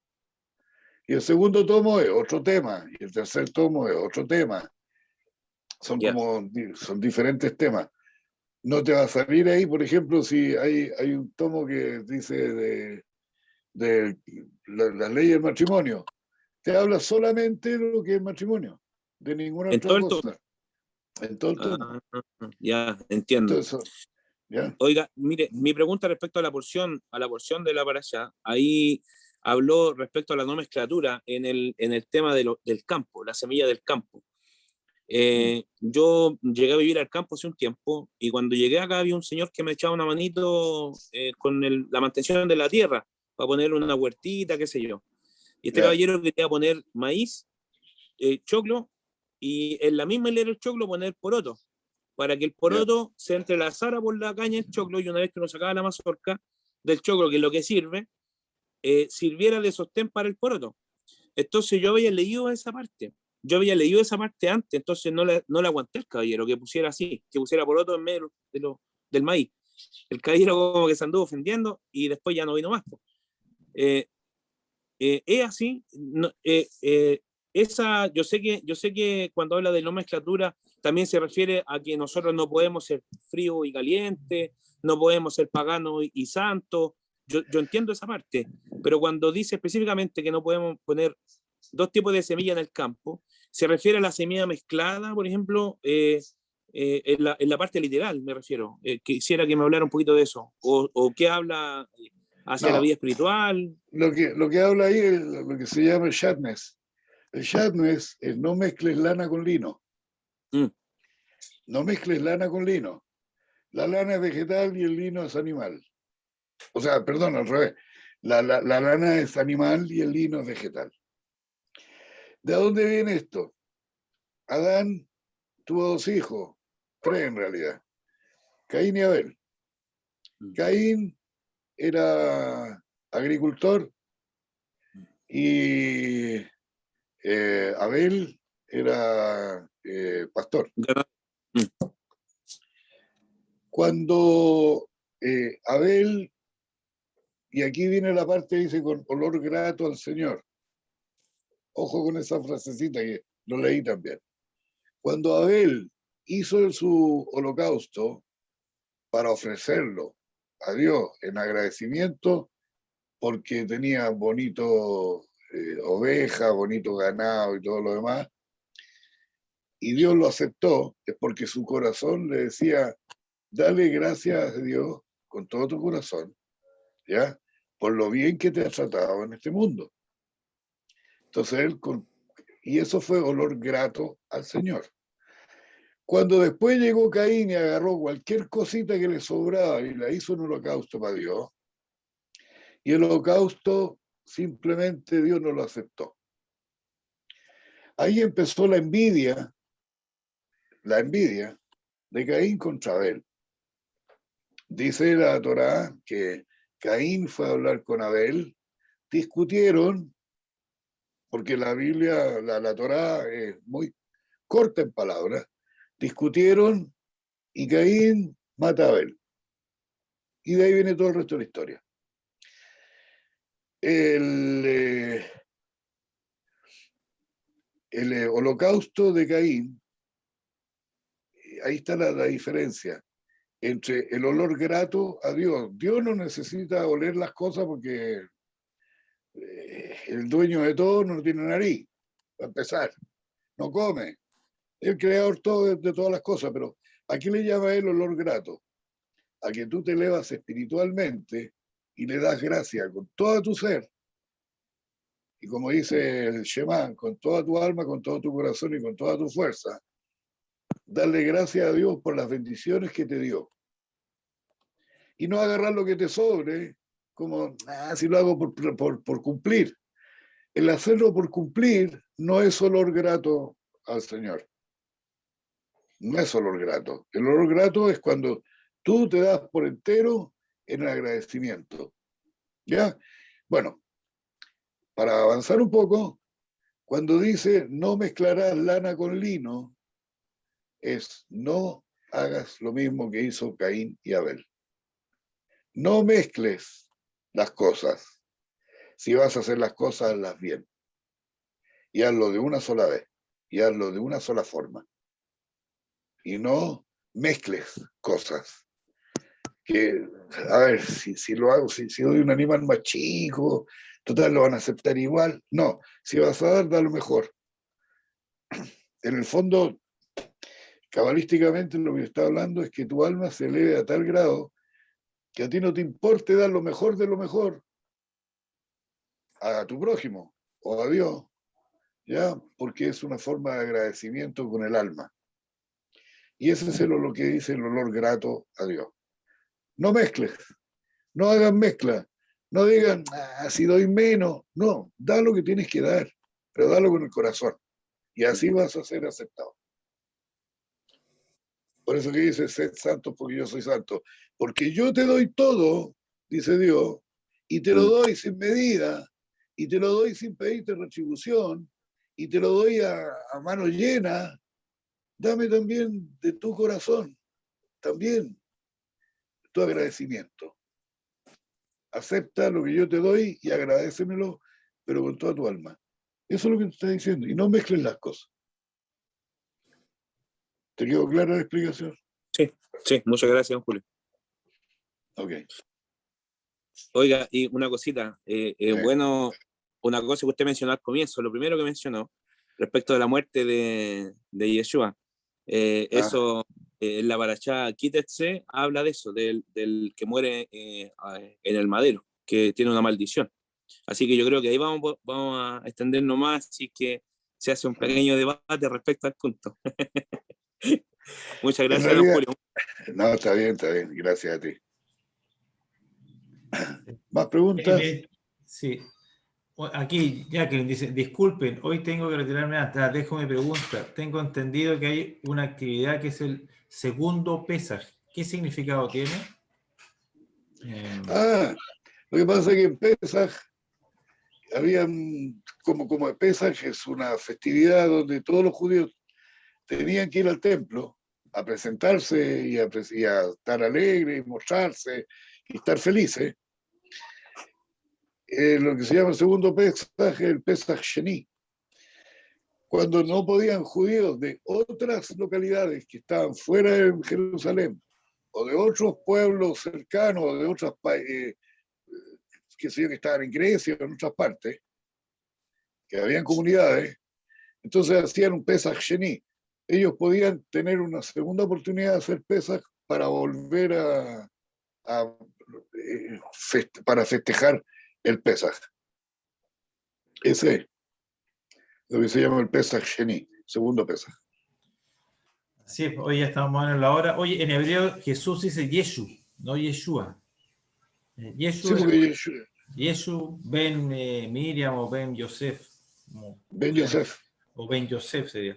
Speaker 1: Y el segundo tomo es otro tema, y el tercer tomo es otro tema.
Speaker 3: Ya.
Speaker 1: Son diferentes temas. No te va a salir ahí, por ejemplo, si hay un tomo que dice las leyes del matrimonio. Te habla solamente de lo que es el matrimonio, de ninguna
Speaker 3: En
Speaker 1: otra
Speaker 3: todo el tomo.
Speaker 1: cosa, en todo el tomo.
Speaker 3: Ya, entiendo.
Speaker 1: Entonces, ¿ya?
Speaker 3: Oiga, mire, mi pregunta respecto a la porción de la parasha, ahí habló respecto a la nomenclatura en el tema del campo, la semilla del campo. Yo llegué a vivir al campo hace un tiempo y cuando llegué acá había un señor que me echaba una manito con la mantención de la tierra para poner una huertita, qué sé yo. Y este
Speaker 1: Ya.
Speaker 3: caballero quería poner maíz, choclo, y en la misma hilera del choclo poner poroto, para que el poroto se entrelazara por la caña del choclo y una vez que uno sacaba la mazorca del choclo, que es lo que sirve, sirviera de sostén para el poroto. Entonces yo había leído esa parte. Yo había leído esa parte antes, entonces no la aguanté el caballero, que pusiera así, que pusiera poroto en medio del maíz. El caballero como que se anduvo ofendiendo y después ya no vino más. Es así. No, yo sé que cuando habla de nomenclatura también se refiere a que nosotros no podemos ser frío y caliente, no podemos ser pagano y santo. Yo entiendo esa parte, pero cuando dice específicamente que no podemos poner dos tipos de semilla en el campo, se refiere a la semilla mezclada, por ejemplo, en la parte literal, me refiero. Quisiera que me hablara un poquito de eso, o qué habla hacia la
Speaker 1: No,
Speaker 3: vida espiritual.
Speaker 1: lo que habla ahí es lo que se llama el shatnez. El shatnez es no mezcles lana con lino.
Speaker 3: Mm.
Speaker 1: No mezcles lana con lino. La lana es vegetal y el lino es animal. O sea, perdón, al revés. La lana es animal y el lino es vegetal. ¿De dónde viene esto? Adán tuvo dos hijos, tres en realidad, Caín y Abel. Caín era agricultor y Abel era pastor.
Speaker 3: Mm.
Speaker 1: Cuando Abel, y aquí viene la parte, dice, con olor grato al Señor. Ojo con esa frasecita que lo leí también. Cuando Abel hizo su holocausto para ofrecerlo a Dios en agradecimiento, porque tenía bonito oveja, bonito ganado y todo lo demás, y Dios lo aceptó, es porque su corazón le decía, dale gracias a Dios con todo tu corazón, ¿ya? Por lo bien que te ha tratado en este mundo. Entonces y eso fue olor grato al Señor. Cuando después llegó Caín y agarró cualquier cosita que le sobraba y la hizo en holocausto para Dios, y el holocausto simplemente Dios no lo aceptó. Ahí empezó la envidia de Caín contra Abel. Dice la Torá que Caín fue a hablar con Abel, discutieron, porque la Biblia, la Torá es muy corta en palabras, discutieron y Caín mata a Abel. Y de ahí viene todo el resto de la historia. El holocausto de Caín, ahí está la diferencia entre el olor grato a Dios. Dios no necesita oler las cosas porque el dueño de todo no tiene nariz, para empezar, no come. El creador todo de todas las cosas, pero ¿a qué le llama él olor grato? A que tú te elevas espiritualmente y le das gracia con todo tu ser. Y como dice el Shema, con toda tu alma, con todo tu corazón y con toda tu fuerza, darle gracias a Dios por las bendiciones que te dio. Y no agarrar lo que te sobre como, si lo hago por cumplir. el hacerlo por cumplir no es olor grato al Señor. No es olor grato. El olor grato es cuando tú te das por entero en el agradecimiento. ¿Ya? Bueno, para avanzar un poco, cuando dice no mezclarás lana con lino, es no hagas lo mismo que hizo Caín y Abel. No mezcles las cosas. Si vas a hacer las cosas, hazlas bien. Y hazlo de una sola vez. Y hazlo de una sola forma. Y no mezcles cosas. Que, a ver, si lo hago, si doy un animal más chico, total, lo van a aceptar igual. No, si vas a dar, da lo mejor. En el fondo, cabalísticamente lo que está hablando es que tu alma se eleve a tal grado que a ti no te importe dar lo mejor de lo mejor a tu prójimo o a Dios, ¿ya? Porque es una forma de agradecimiento con el alma. Y ese es lo que dice el olor grato a Dios. No mezcles, no hagan mezcla, no digan, si doy menos. No, da lo que tienes que dar, pero dalo con el corazón. Y así vas a ser aceptado. Por eso que dice, sed santos porque yo soy santo. Porque yo te doy todo, dice Dios, y te lo doy sin medida, y te lo doy sin pedirte retribución, y te lo doy a mano llena. Dame también de tu corazón, también tu agradecimiento. Acepta lo que yo te doy y agradécemelo, pero con toda tu alma. Eso es lo que te está diciendo. Y no mezcles las cosas. ¿Te quedó clara la explicación?
Speaker 3: Sí, muchas gracias, Julio.
Speaker 1: Ok.
Speaker 3: Oiga, y una cosita, bueno, una cosa que usted mencionó al comienzo, lo primero que mencionó respecto de la muerte de Yeshua, eso, en la parashá Kitetse habla de eso, del que muere en el madero, que tiene una maldición. Así que yo creo que ahí vamos a extendernos más, así que se hace un pequeño debate respecto al punto. Muchas
Speaker 1: En
Speaker 3: gracias, don
Speaker 1: realidad,
Speaker 3: Julio.
Speaker 1: no, está bien, gracias a ti. ¿Más preguntas?
Speaker 2: Sí. Aquí, Jacqueline dice, disculpen, hoy tengo que retirarme antes, dejo mi pregunta. Tengo entendido que hay una actividad que es el segundo Pesaj. ¿Qué significado tiene?
Speaker 1: Lo que pasa es que en Pesaj habían, como Pesaj es una festividad donde todos los judíos tenían que ir al templo a presentarse y a estar alegres, y mostrarse y estar felices. Lo que se llama el segundo Pesaj, el Pesaj Sheni. Cuando no podían judíos de otras localidades que estaban fuera de Jerusalén o de otros pueblos cercanos o de otras que estaban en Grecia o en otras partes, que habían comunidades, entonces hacían un Pesaj Sheni. Ellos podían tener una segunda oportunidad de hacer Pesaj para volver para festejar el Pesaj. Ese es lo que se llama el Pesaj Sheni, segundo Pesaj.
Speaker 2: Sí, hoy ya estamos en la hora. Oye, en hebreo Jesús dice Yeshu, no Yeshua. Yeshu,
Speaker 1: Sí,
Speaker 2: Yeshu Ben Miriam o Ben Yosef.
Speaker 1: Ben Yosef.
Speaker 2: O Ben Yosef sería.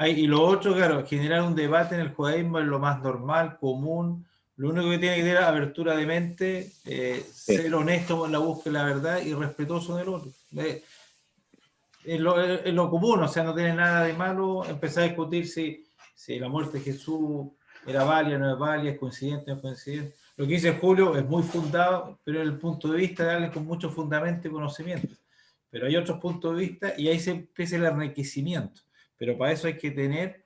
Speaker 2: Y lo otro, claro, generar un debate en el judaísmo es lo más normal, común. Lo único que tiene que tener es apertura de mente, ser honesto con la búsqueda de la verdad y respetuoso del otro. Es lo común, o sea, no tiene nada de malo empezar a discutir si la muerte de Jesús era válida, no es válida, es coincidente, no es coincidente. Lo que dice Julio es muy fundado, pero desde el punto de vista de alguien con mucho fundamento y conocimiento. Pero hay otros puntos de vista y ahí se empieza el enriquecimiento. Pero para eso hay que tener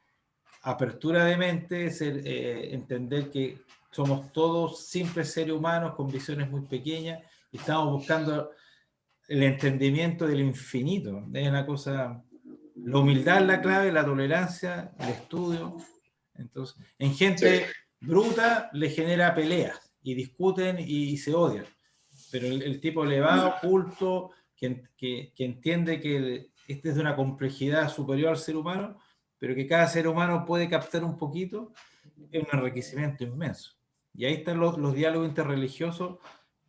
Speaker 2: apertura de mente, entender que somos todos simples seres humanos con visiones muy pequeñas y estamos buscando el entendimiento del infinito. Es una cosa, la humildad es la clave, la tolerancia, el estudio. Entonces, en gente bruta le genera peleas y discuten y se odian. Pero el tipo elevado, culto, que entiende que este es de una complejidad superior al ser humano, pero que cada ser humano puede captar un poquito, es un enriquecimiento inmenso. Y ahí están los diálogos interreligiosos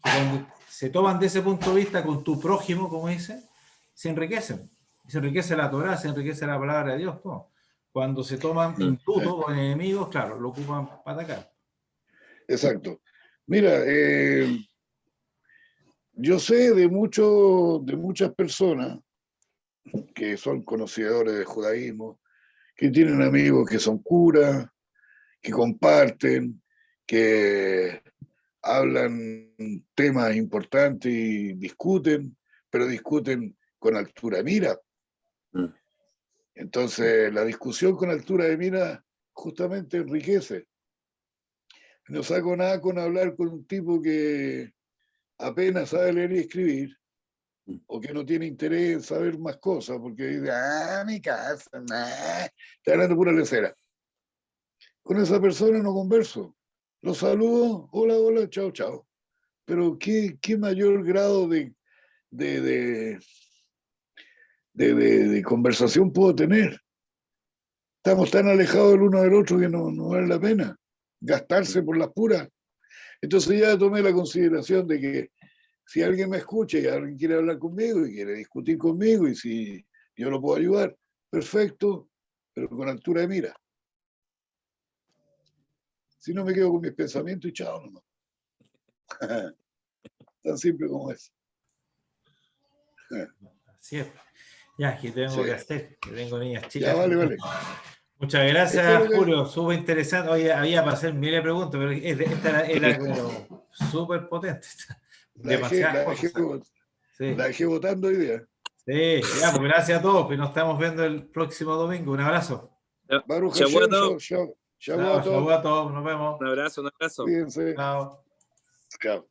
Speaker 2: que cuando se toman de ese punto de vista con tu prójimo, como dice, se enriquecen. Se enriquece la Torá, se enriquece la palabra de Dios, todo. Cuando se toman institutos o enemigos, claro, lo ocupan para atacar.
Speaker 1: Exacto. Mira, yo sé de muchas personas que son conocedores del judaísmo, que tienen amigos que son curas, que comparten, que hablan temas importantes y discuten, pero discuten con altura de mira. Entonces, la discusión con altura de mira justamente enriquece. No saco nada con hablar con un tipo que apenas sabe leer y escribir, o que no tiene interés en saber más cosas, porque dice, mi casa, está hablando pura lecera. Con esa persona no converso. Lo saludo, hola, hola, chao, chao. Pero qué mayor grado de conversación puedo tener. Estamos tan alejados el uno del otro que no vale la pena gastarse por las puras. Entonces ya tomé la consideración de que si alguien me escucha y alguien quiere hablar conmigo y quiere discutir conmigo y si yo lo puedo ayudar, perfecto, pero con altura de mira. Si no, me quedo con mis pensamientos y chao nomás. Tan simple como es.
Speaker 2: Así es. Ya, que tengo que hacer, que tengo niñas chicas.
Speaker 1: Ya, vale.
Speaker 2: Muchas gracias, Julio. Súper interesante. Oye, había para hacer miles de preguntas, pero esta era como súper potente.
Speaker 1: La dejé votando hoy día.
Speaker 2: Sí, ya, pues gracias a todos. Pues nos estamos viendo el próximo domingo. Un abrazo.
Speaker 1: Baruch Hashem, Shavuot
Speaker 2: Tov. Nos vemos.
Speaker 3: Un abrazo.
Speaker 1: Cuídense.
Speaker 2: Chao.
Speaker 1: Chao.